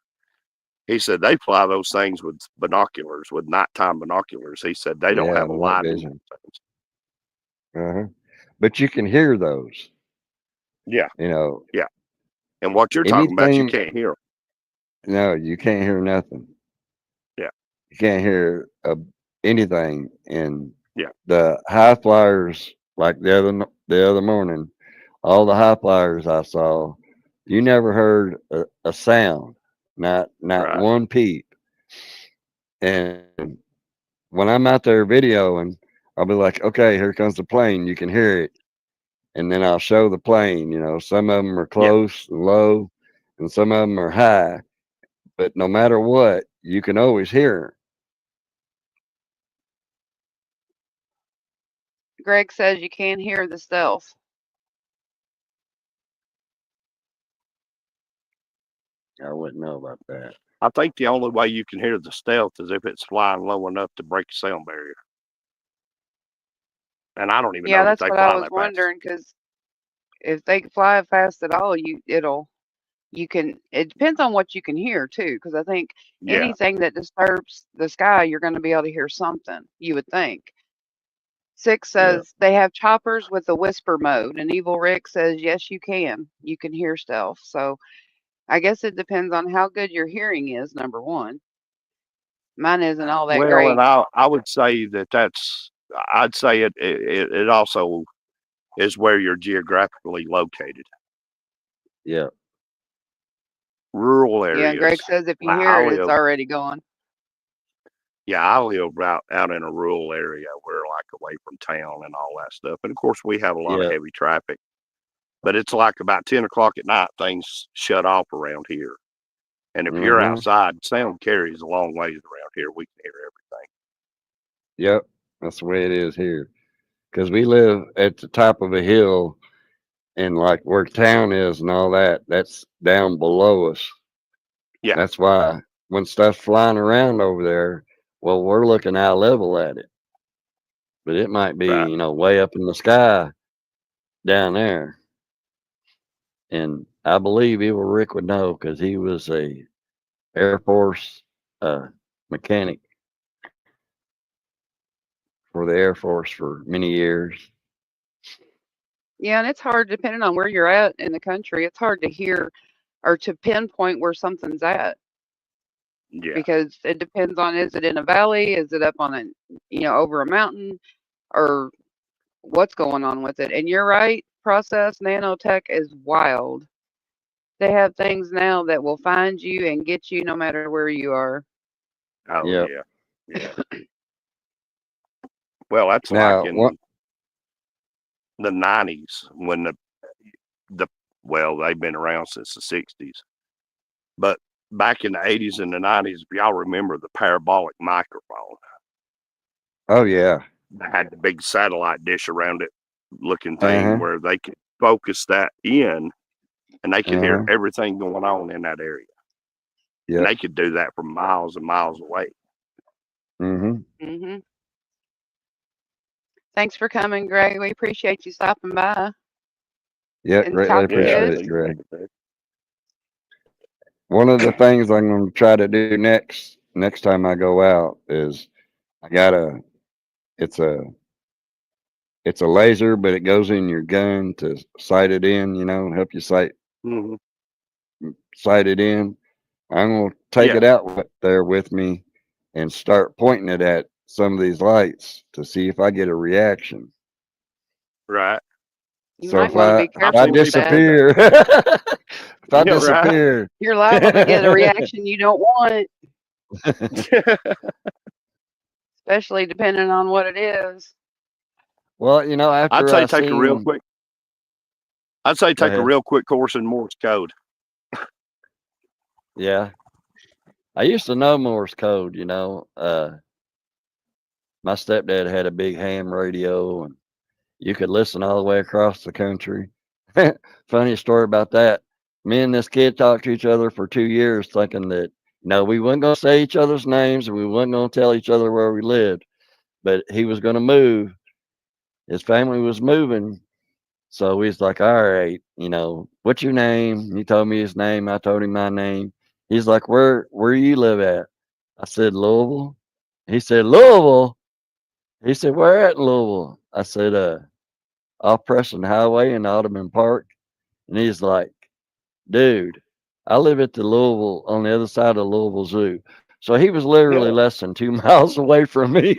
he said they fly those things with binoculars, with nighttime binoculars. He said they don't Yeah. have a Night light in vision. those things. Uh-huh. But you can hear those. Yeah, You know, yeah. And what you're talking about, you anything. can't hear 'em. No, you can't hear nothing. Yeah, You can't hear anything. And yeah, the high flyers, like the other morning, all the high flyers I saw, you never heard a sound, not right. one peep. And when I'm out there videoing, I'll be like, okay, here comes the plane. You can hear it. And then I'll show the plane. Some of them are Yeah, close and low, and some of them are high. But no matter what, you can always hear Greg says you can't hear the stealth. I wouldn't know about that. I think the only way you can hear the stealth is if it's flying low enough to break the sound barrier. And I don't even Yeah, know that that's they what I fly was that fast. wondering because if they fly fast at all, you can. It depends on what you can hear too. Because I think Yeah, anything that disturbs the sky, you're going to be able to hear something. You would think. Six Yeah. says they have choppers with the whisper mode, and Evil Rick says yes, you can. You can hear stuff. So I guess it depends on how good your hearing is. Number one, mine isn't all that well, and great. I would say I'd say it also is where you're geographically located. Yeah. Rural Yeah, and Greg areas. says if you Like hear it, it's already gone. I live out in a rural area. We're like away from town and all that stuff. And of course, we have a lot of Yeah. heavy traffic. But it's like about 10 o'clock at night, things shut off around here. And if you're Mm-hmm. outside, sound carries a long ways around here. We can hear everything. Yep. That's the way it is here. Because we live at the top of a hill, and like where town is and all that, that's down below us. Yeah, That's why when stuff's flying around over there, well, we're looking eye level at it. But it might be, right. way up in the sky down there. And I believe Evil Rick would know because he was a Air Force mechanic for the Air Force for many years. Yeah, and it's hard depending on where you're at in the country. It's hard to hear or to pinpoint where something's at Yeah. because it depends on is it in a valley, is it up on a over a mountain, or what's going on with it. And you're right, process nanotech is wild. They have things now that will find you and get you no matter where you are. Oh, Yep. yeah. Yeah. Well, that's like Now, what? in the 90s when well, they've been around since the 60s. But back in the 80s and the 90s, if y'all remember the parabolic microphone, Oh yeah. they had the big satellite dish around it looking Uh thing huh. where they could focus that in and they could Uh hear huh. everything going on in that area. And Yep. they could do that from miles and miles away. Mm-hmm. Mhm. Thanks for coming, Greg. We appreciate you stopping by Yep. and Greatly talking Yeah, appreciate to it, us. Greg. One of the things I'm going to try to do next time I go out is I got it's a it's a laser, but it goes in your gun to sight it in. Help you hmm sight it in. I'm going to take Yeah, it out there with me and start pointing it at some of these lights to see if I get a reaction. right. You So might if want to I be if I've I careful seen with people that. do that. disappear, if I Yeah, right. disappear, You're liable to get a reaction you don't want, especially depending on what it is. well, I'd after say I take a real seen, quick. I'd say go take a ahead. real quick course in Morse code. Yeah, I used to know Morse code. My stepdad had a big ham radio, and you could listen all the way across the country. Funny story about that. Me and this kid talked to each other for 2 years, thinking that we weren't going to say each other's names and we weren't going to tell each other where we lived, but he was going to move. His family was moving, so he's like, "All right, what's your name?" He told me his name. I told him my name. He's like, "Where you live at?" I said, "Louisville." He said, "Louisville." He said, "Where at in Louisville?" I said, off Preston Highway in Audubon Park. And he's like, "Dude, I live at the Louisville on the other side of Louisville Zoo." So he was literally Yeah. less than 2 miles away from me.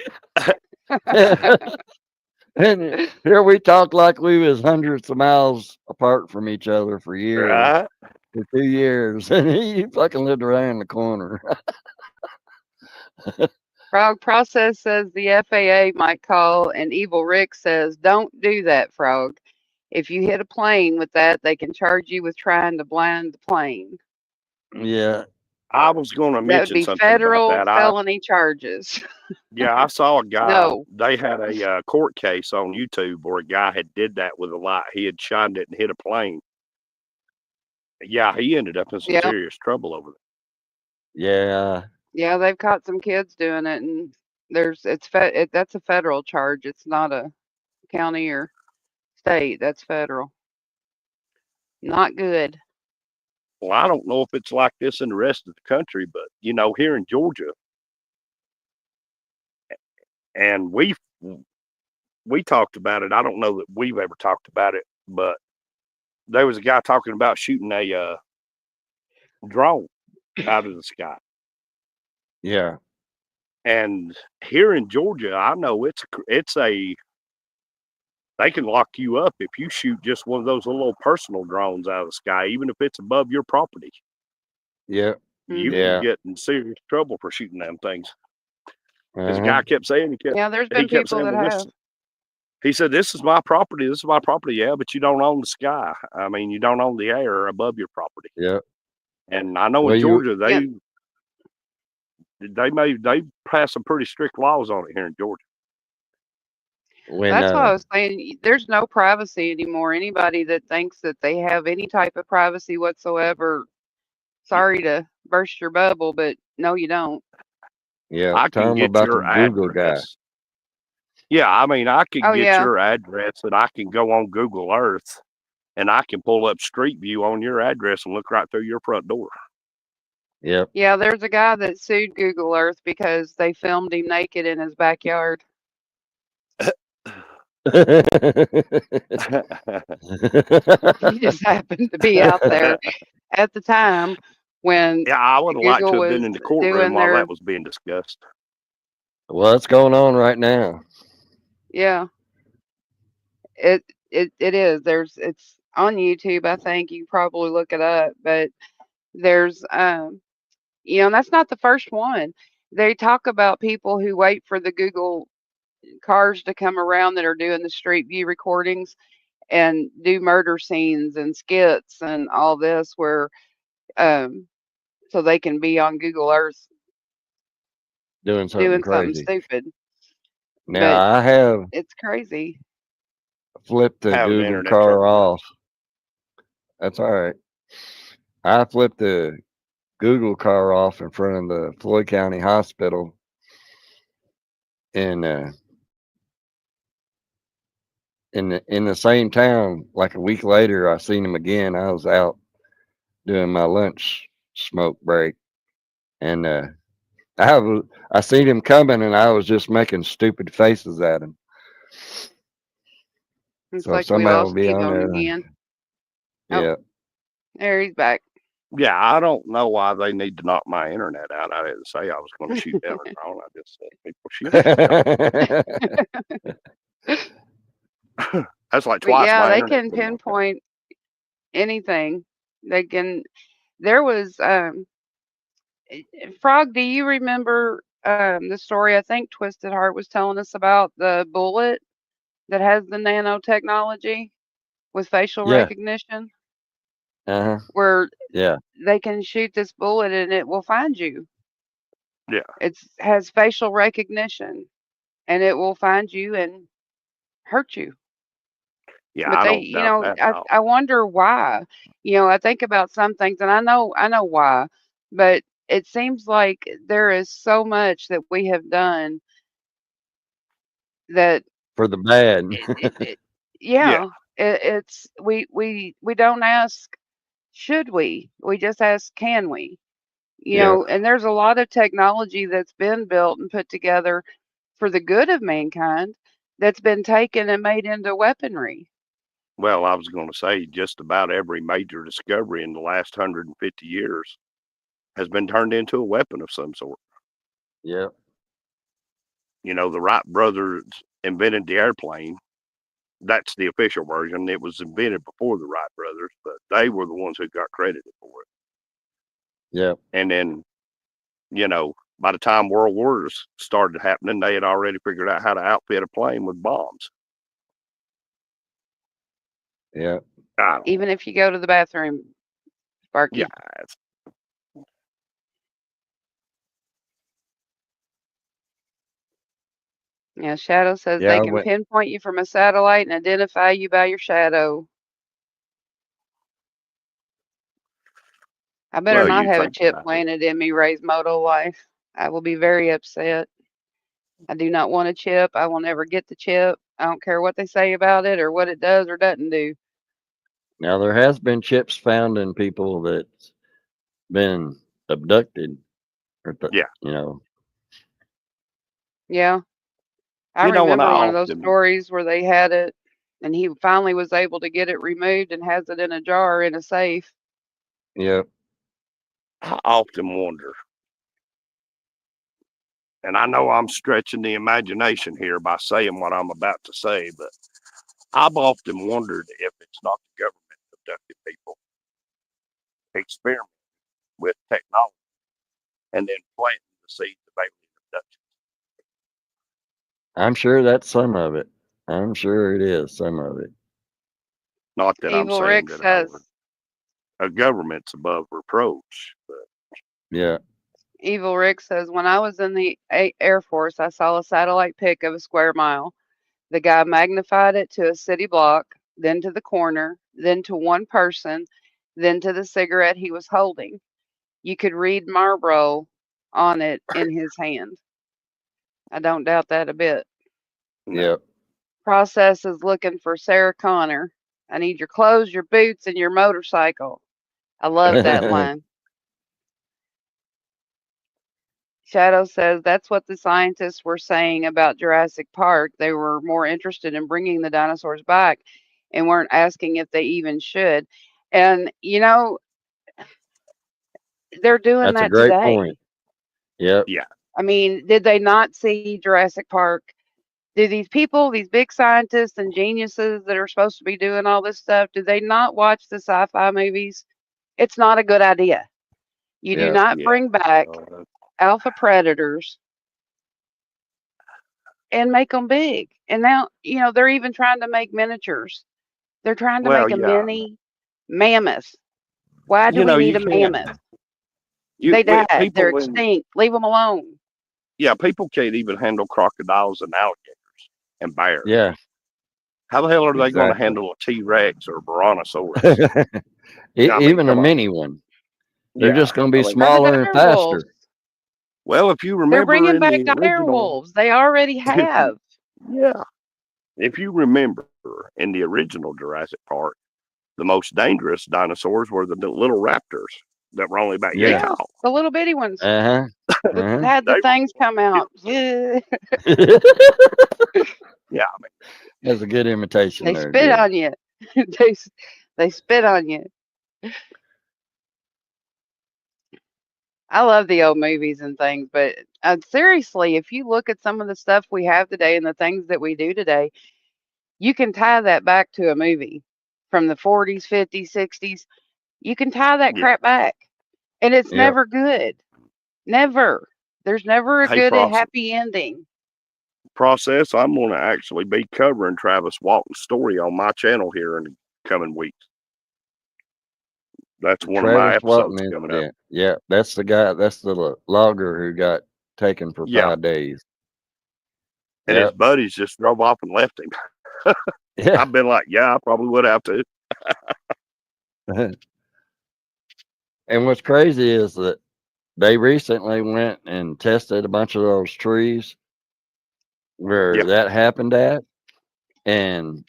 And here we talked like we was hundreds of miles apart from each other for years, Right. for 2 years. And he fucking lived around the corner. Frog Process says the FAA might call, and Evil Rick says, don't do that, Frog. If you hit a plane with that, they can charge you with trying to blind the plane. Yeah. I was going to That would mention be something about federal that. felony charges. I saw a guy. No. They had a court case on YouTube where a guy had did that with a light. He had shined it and hit a plane, Yeah, he ended up in some Yeah, serious trouble over Yeah. yeah, they've caught some kids doing it, and that's a federal charge. It's not a county or state. That's federal. Not good. Well, I don't know if it's like this in the rest of the country, but here in Georgia, and we talked about it. I don't know that we've ever talked about it, but there was a guy talking about shooting a drone out of the sky. Yeah. And here in Georgia, I know they can lock you up if you shoot just one of those little personal drones out of the sky, even if it's above your property. Yeah. You Mhm. can Yeah. get in serious trouble for shooting them things. Because the Uh-huh. guy kept saying, Yeah, there's he been kept people saying, that well, have. he said, this is my property. This is my property. Yeah, but you don't own the sky. I mean, you don't own the air above your property. Yeah. And I know Well, in Georgia, Yeah, they passed some pretty strict laws on it here in Georgia. when that's what I was saying. There's no privacy anymore. Anybody that thinks that they have any type of privacy whatsoever, Yeah, sorry to burst your bubble, but no, you don't. yeah, I tell can them get about the your Google guy. address. Yeah, I mean, I can Oh get yeah, your address and I can go on Google Earth and I can pull up Street View on your address and look right through your front door. Yep. yeah. There's a guy that sued Google Earth because they filmed him naked in his backyard. He just happened to be out there at the time when Yeah, I would have liked to Google have been was in the courtroom doing while their that was being discussed. Well, it's going on right now. yeah. It is. It's on YouTube. I think you can probably look it up, but there's and that's not the first one. They talk about people who wait for the Google cars to come around that are doing the street view recordings and do murder scenes and skits and all this where um so they can be on Google Earth Doing something doing something crazy. stupid. Now But I have it's crazy. flipped the Have the Google internet car trouble, off. guys. That's all right. I flipped the Google car off in front of the Floyd County Hospital, and in the same town, like a week later, I seen him again. I was out doing my lunch smoke break, and I seen him coming, and I was just making stupid faces at him. It's So like we somebody will lost be on T-Bone there. again. Oh, Yeah. there he's back. Yeah, I don't know why they need to knock my internet out. I didn't say I was going to shoot down a drone. I just said people shoot it. That's like But twice yeah, my they internet can been knocked out. pinpoint anything. They can. There was Frog. Do you remember the story? I think Twisted Heart was telling us about the bullet that has the nanotechnology with facial Yeah. recognition, Uh-huh. where Yeah. they can shoot this bullet and it will find you. Yeah, It has facial recognition and it will find you and hurt you. yeah, But I they, don't doubt that at all. I wonder why. I think about some things and I know why, but it seems like there is so much that we have done that For the bad. it Yeah, yeah, it's we don't ask should we? We just ask can we? Yeah. And there's a lot of technology that's been built and put together for the good of mankind that's been taken and made into weaponry. well, I was going to say just about every major discovery in the last 150 years has been turned into a weapon of some sort. Yeah. The Wright brothers invented the airplane. That's the official version. It was invented before the Wright brothers, but they were the ones who got credited for it. Yeah. And then, by the time World Wars started happening, they had already figured out how to outfit a plane with bombs. Yeah. I don't Even know. if you go to the bathroom, Yeah, Sparky. Yeah, Shadow says Yeah. they I can went. pinpoint you from a satellite and identify you by your shadow. I better Well, not you have a think chip about it. planted in me Ray's moto life. I will be very upset. I do not want a chip. I will never get the chip. I don't care what they say about it or what it does or doesn't do. Now there has been chips found in people that's been abducted, or Yeah. you know. Yeah. I You know, and remember I one of those often, stories where they had it and he finally was able to get it removed and has it in a jar in a safe. Yeah. I often wonder, and I know I'm stretching the imagination here by saying what I'm about to say, but I've often wondered if it's not the government abducting people, experiment with technology, and then planting the seeds of alien abduction. I'm sure that's some of it. I'm sure it is some of it. Not that I'm Evil saying Rick that says, a government's above reproach, but Yeah. Evil Rick says, when I was in the Air Force, I saw a satellite pic of a square mile. The guy magnified it to a city block, then to the corner, then to one person, then to the cigarette he was holding. You could read Marlboro on it in his hand. I don't doubt that a bit. no. Yeah. Process is looking for Sarah Connor. I need your clothes, your boots, and your motorcycle. I love that line. Shadow says that's what the scientists were saying about Jurassic Park. They were more interested in bringing the dinosaurs back and weren't asking if they even should. And, they're doing That's a that great today. point. Yep. Yeah. I mean, did they not see Jurassic Park? Do these people, these big scientists and geniuses that are supposed to be doing all this stuff, do they not watch the sci fi movies? It's not a good idea. You do Yeah. not Yeah. bring back alpha predators and make them big. And now, they're even trying to make miniatures. They're trying to Well, make a yeah. mini mammoth. Why do we You need a can't. mammoth? They died. They're People in extinct. Leave them alone. yeah, people can't even handle crocodiles and alligators and bears. Yeah. How the hell are they going to Exactly. handle a T Rex or a Brontosaurus? I mean, Even a come on. mini one. They're Yeah, just going to I be mean, Or the smaller and dire wolves. faster. well, if you They're remember bringing in back the dire original, wolves. They already have. yeah, if you remember in the original Jurassic Park, the most dangerous dinosaurs were the little raptors that were only about yay Yeah. Yeah, tall. the little bitty ones Uh huh. that Uh had the They were things come out. Yeah. huh. yeah, I mean, That's a good imitation They there, spit Jed. on you. they they spit on you. I love the old movies and things, but seriously, if you look at some of the stuff we have today and the things that we do today, you can tie that back to a movie from the 40s, 50s, 60s. You can tie that yeah. crap back, and it's Yep. never good. Never. There's never a Hey, good, happy ending. process. I'm going to actually be covering Travis Walton's story on my channel here in the coming weeks. That's one of my Travis Walton episodes is, coming up. yeah. Yeah. That's the guy. That's the logger who got taken for Yeah, 5 days. and his Yep. buddies just drove off and left him. Yeah. I've been like, yeah, I probably would have to. And what's crazy is that they recently went and tested a bunch of those trees where Yeah, that happened at, and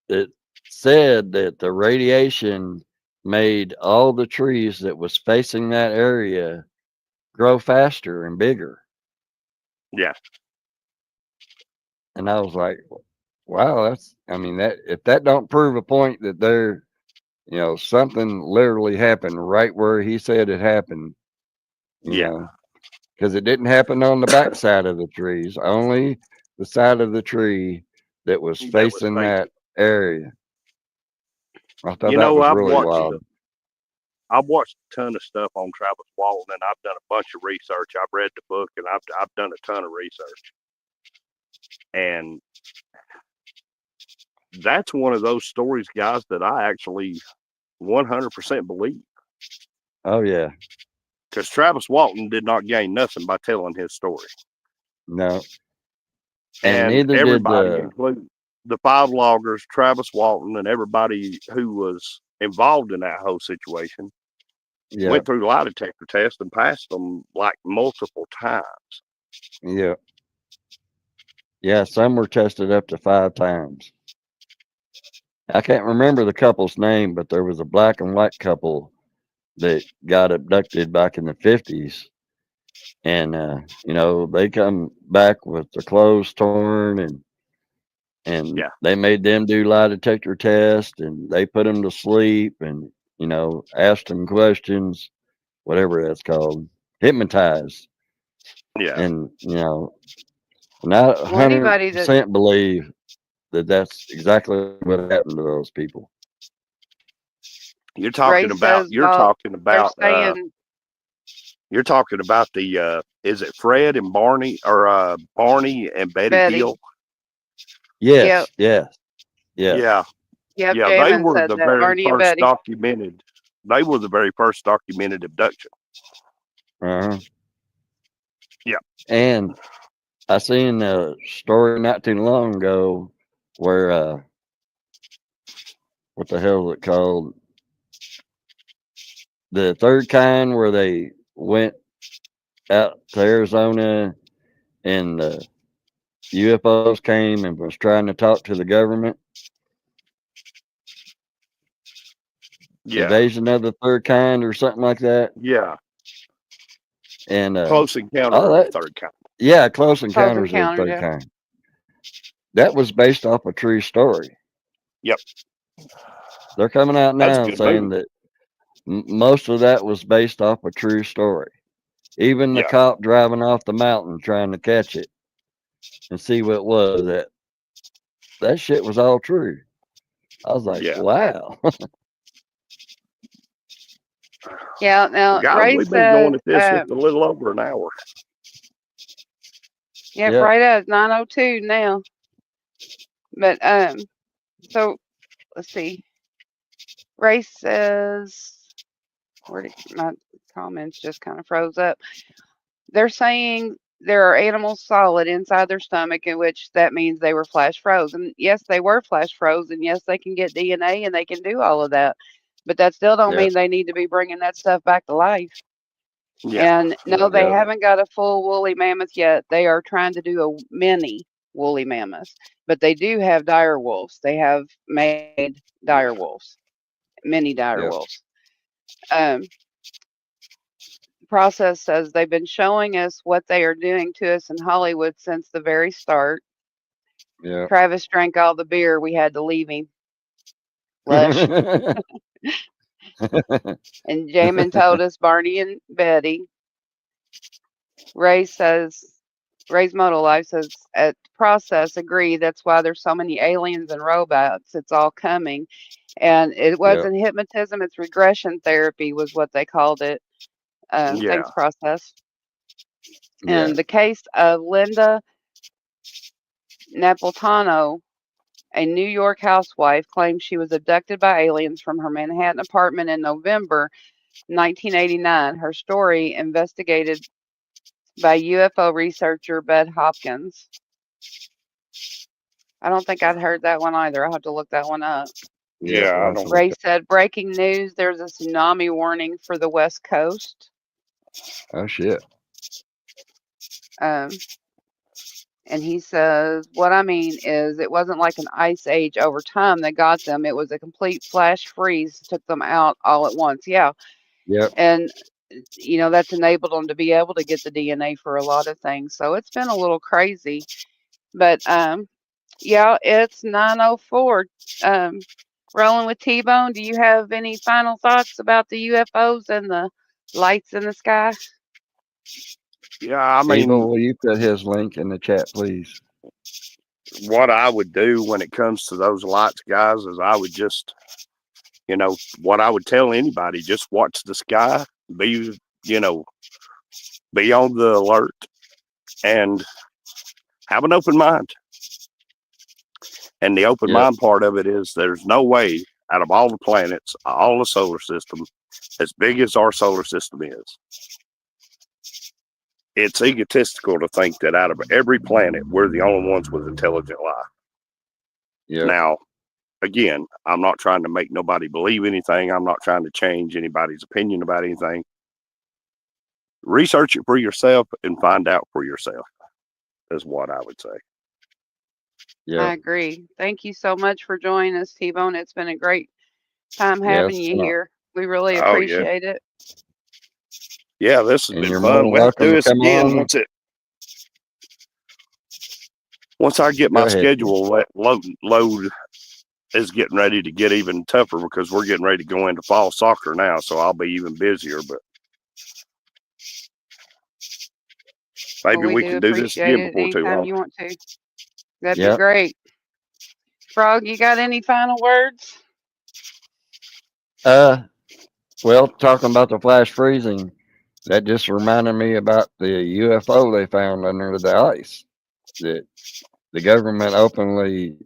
it said that the radiation made all the trees that was facing that area grow faster and bigger. yeah, And I was like, wow, that's, I mean, that if that don't prove a point that there, something literally happened right where he said it happened, you yeah. know, because it didn't happen on the back side of the trees, only the side of the tree that was That was facing that facing. area. I thought You that know, was really wild. I've watched a ton of stuff on Travis Walton, and I've done a bunch of research. I've read the book, and I've done a ton of research, and that's one of those stories, guys, that I actually 100% believe. Oh yeah, Because Travis Walton did not gain nothing by telling his story. no, and And neither did everybody, the including the five loggers, Travis Walton, and everybody who was involved in that whole situation, Yeah, went through lie detector tests and passed them like multiple times. yeah, yeah. Some were tested up to 5 times. I can't remember the couple's name, but there was a black and white couple that got abducted back in the 50s. And, they come back with their clothes torn and Yeah, they made them do lie detector tests and they put them to sleep and, asked them questions, whatever that's called, hypnotized. yeah. And, and I Well, anybody that 100% believe that that's exactly what happened to those people. You're Ray talking about. says, You're well, talking they're about. saying, You're talking about the. Is it Fred and Barney or Barney and Betty Betty. Hill? Yep, Yes, yes, yes. Yeah, yep. yeah. They Jamin were said the that. very Barney and first Betty. documented. They were the very first documented abduction. Uh-huh. Yeah, And I seen a story not too long ago where what the hell is it called? The third kind where they went out to Arizona and the UFOs came and was trying to talk to the government. yeah, Invasion of the third kind or something like that. yeah. And Close encounter oh of the that third kind. yeah, close Close encounters of the encounters. third Yeah. kind. That was based off a true story. Yep, They're coming out that's a now and good saying movie. that most of that was based off a true story. Even the Yeah, cop driving off the mountain trying to catch it and see what it was, that shit was all true. I was like, yeah. wow. Yeah. Well, Now, guys, Ray we've been going said, at this just a little over an hour. yep, Yep. right at 9:02 now. But so let's see. Ray says, where did my comments just kind of froze up? They're saying there are animals solid inside their stomach, in which that means they were flash frozen. Yes, they were flash frozen. Yes, they can get DNA and they can do all of that, but that still don't Yep. mean they need to be bringing that stuff back to life. Yeah, And no, they Yep. haven't got a full woolly mammoth yet. They are trying to do a mini woolly mammoth, but they do have dire wolves. They have made dire wolves, mini dire Yep. wolves. Um, Process says they've been showing us what they are doing to us in Hollywood since the very start. Yep. Travis drank all the beer. We had to leave him. Lush. And Jamin told us Barney and Betty. Ray says, Ray's Model Life says, at Process agree that's why there's so many aliens and robots. It's all coming. And it Yep. wasn't hypnotism, it's regression therapy, was what they called it. yeah, Thanks, Process. Yeah. And the case of Linda Napolitano, a New York housewife, claims she was abducted by aliens from her Manhattan apartment in November 1989. Her story investigated by UFO researcher Beth Hopkins. I don't think I'd heard that one either. I'll have to look that one up. Yeah. yeah. We'll I have to don't. look Ray said, breaking news, there's a tsunami warning for the West Coast. Oh shit. Um, and he says, what I mean is it wasn't like an ice age over time that got them. It was a complete flash freeze, took them out all at once. Yeah. Yep. And, that's enabled them to be able to get the DNA for a lot of things. So it's been a little crazy. But yeah, it's 9:04. Rolling with T-Bone, do you have any final thoughts about the UFOs and the lights in the sky? Yeah, I Evil, mean, will you put his link in the chat, please? what I would do when it comes to those lights, guys, is I would just, what I would tell anybody, just watch the sky, be, be on the alert, and have an open mind. And the open Yep. mind part of it is there's no way out of all the planets, all the solar system, as big as our solar system is, it's egotistical to think that out of every planet, we're the only ones with intelligent life. Yep. Now, again, I'm not trying to make nobody believe anything. I'm not trying to change anybody's opinion about anything. Research it for yourself and find out for yourself is what I would say. Yeah. I agree. Thank you so much for joining us, T-Bone. It's been a great time Yeah, having it's you fun. here. We really Oh, yeah. appreciate it. Yeah, this has And been you're more fun. than We'll have to do welcome to this come again on. once I get Go my ahead. schedule load is getting ready to get even tougher because we're getting ready to go into fall soccer now, so I'll be even busier. But maybe Well, we we do can do this appreciate again it before too anytime long. you want to. That'd be Yep. great. Frog, you got any final words? Well, talking about the flash freezing, that just reminded me about the UFO they found under the ice. That the government openly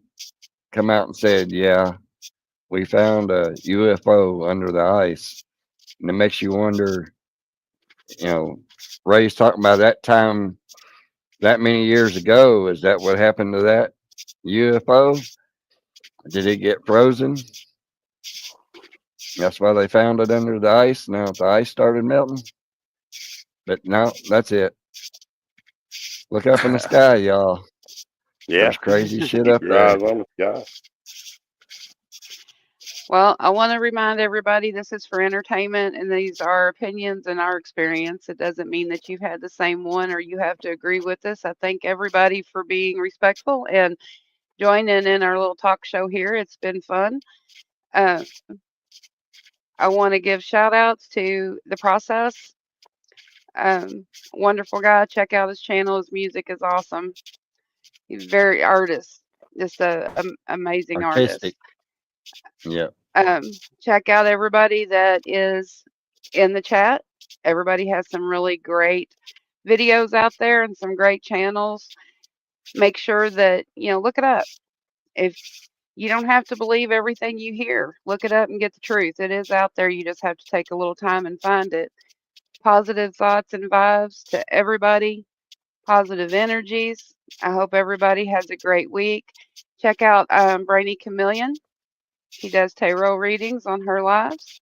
come out and said, "Yeah, we found a UFO under the ice," and it makes you wonder. You know, Ray's talking about that time that many years ago. Is that what happened to that UFO? Did it get frozen? That's why they found it under the ice. Now the ice started melting. But no, that's it. Look up in the sky, y'all. Yeah, There's crazy shit keep up your there. eyes on the sky. Well, I want to remind everybody this is for entertainment and these are opinions and our experience. It doesn't mean that you've had the same one or you have to agree with us. I thank everybody for being respectful and joining in our little talk show here. It's been fun. Uh, I want to give shout outs to The Process. Wonderful guy. Check out his channel. His music is awesome. He's very artist, just a amazing Artistic. artist. Yeah. Um, check out everybody that is in the chat. Everybody has some really great videos out there and some great channels. Make sure that, look it up. If you don't have to believe everything you hear, look it up and get the truth. It is out there. You just have to take a little time and find it. Positive thoughts and vibes to everybody, positive energies. I hope everybody has a great week. Check out Brainy Chameleon. She does tarot readings on her lives.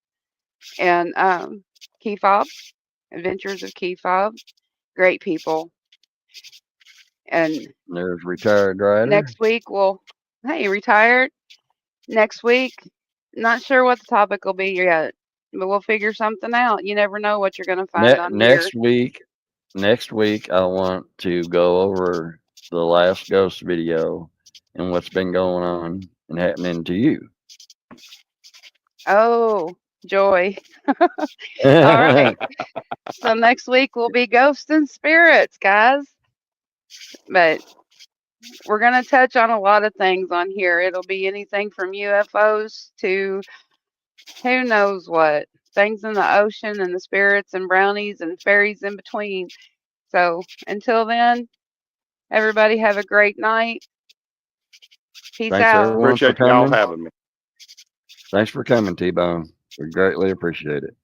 And Key Fob, Adventures of Key Fob. Great people. And There's retired rider. next week, hey, retired. Next week, not sure what the topic will be yet, but we'll figure something out. You never know what you're going to find on here. Next week, I want to go over the last ghost video and what's been going on and happening to you. Oh, joy. All right. So next week will be ghosts and spirits, guys. But we're going to touch on a lot of things on here. It'll be anything from UFOs to who knows what. Things in the ocean and the spirits and brownies and fairies in between. So until then, everybody have a great night. Peace Thanks out. everyone for Appreciate y'all coming. having me. Thanks for coming, T-Bone. We greatly appreciate it.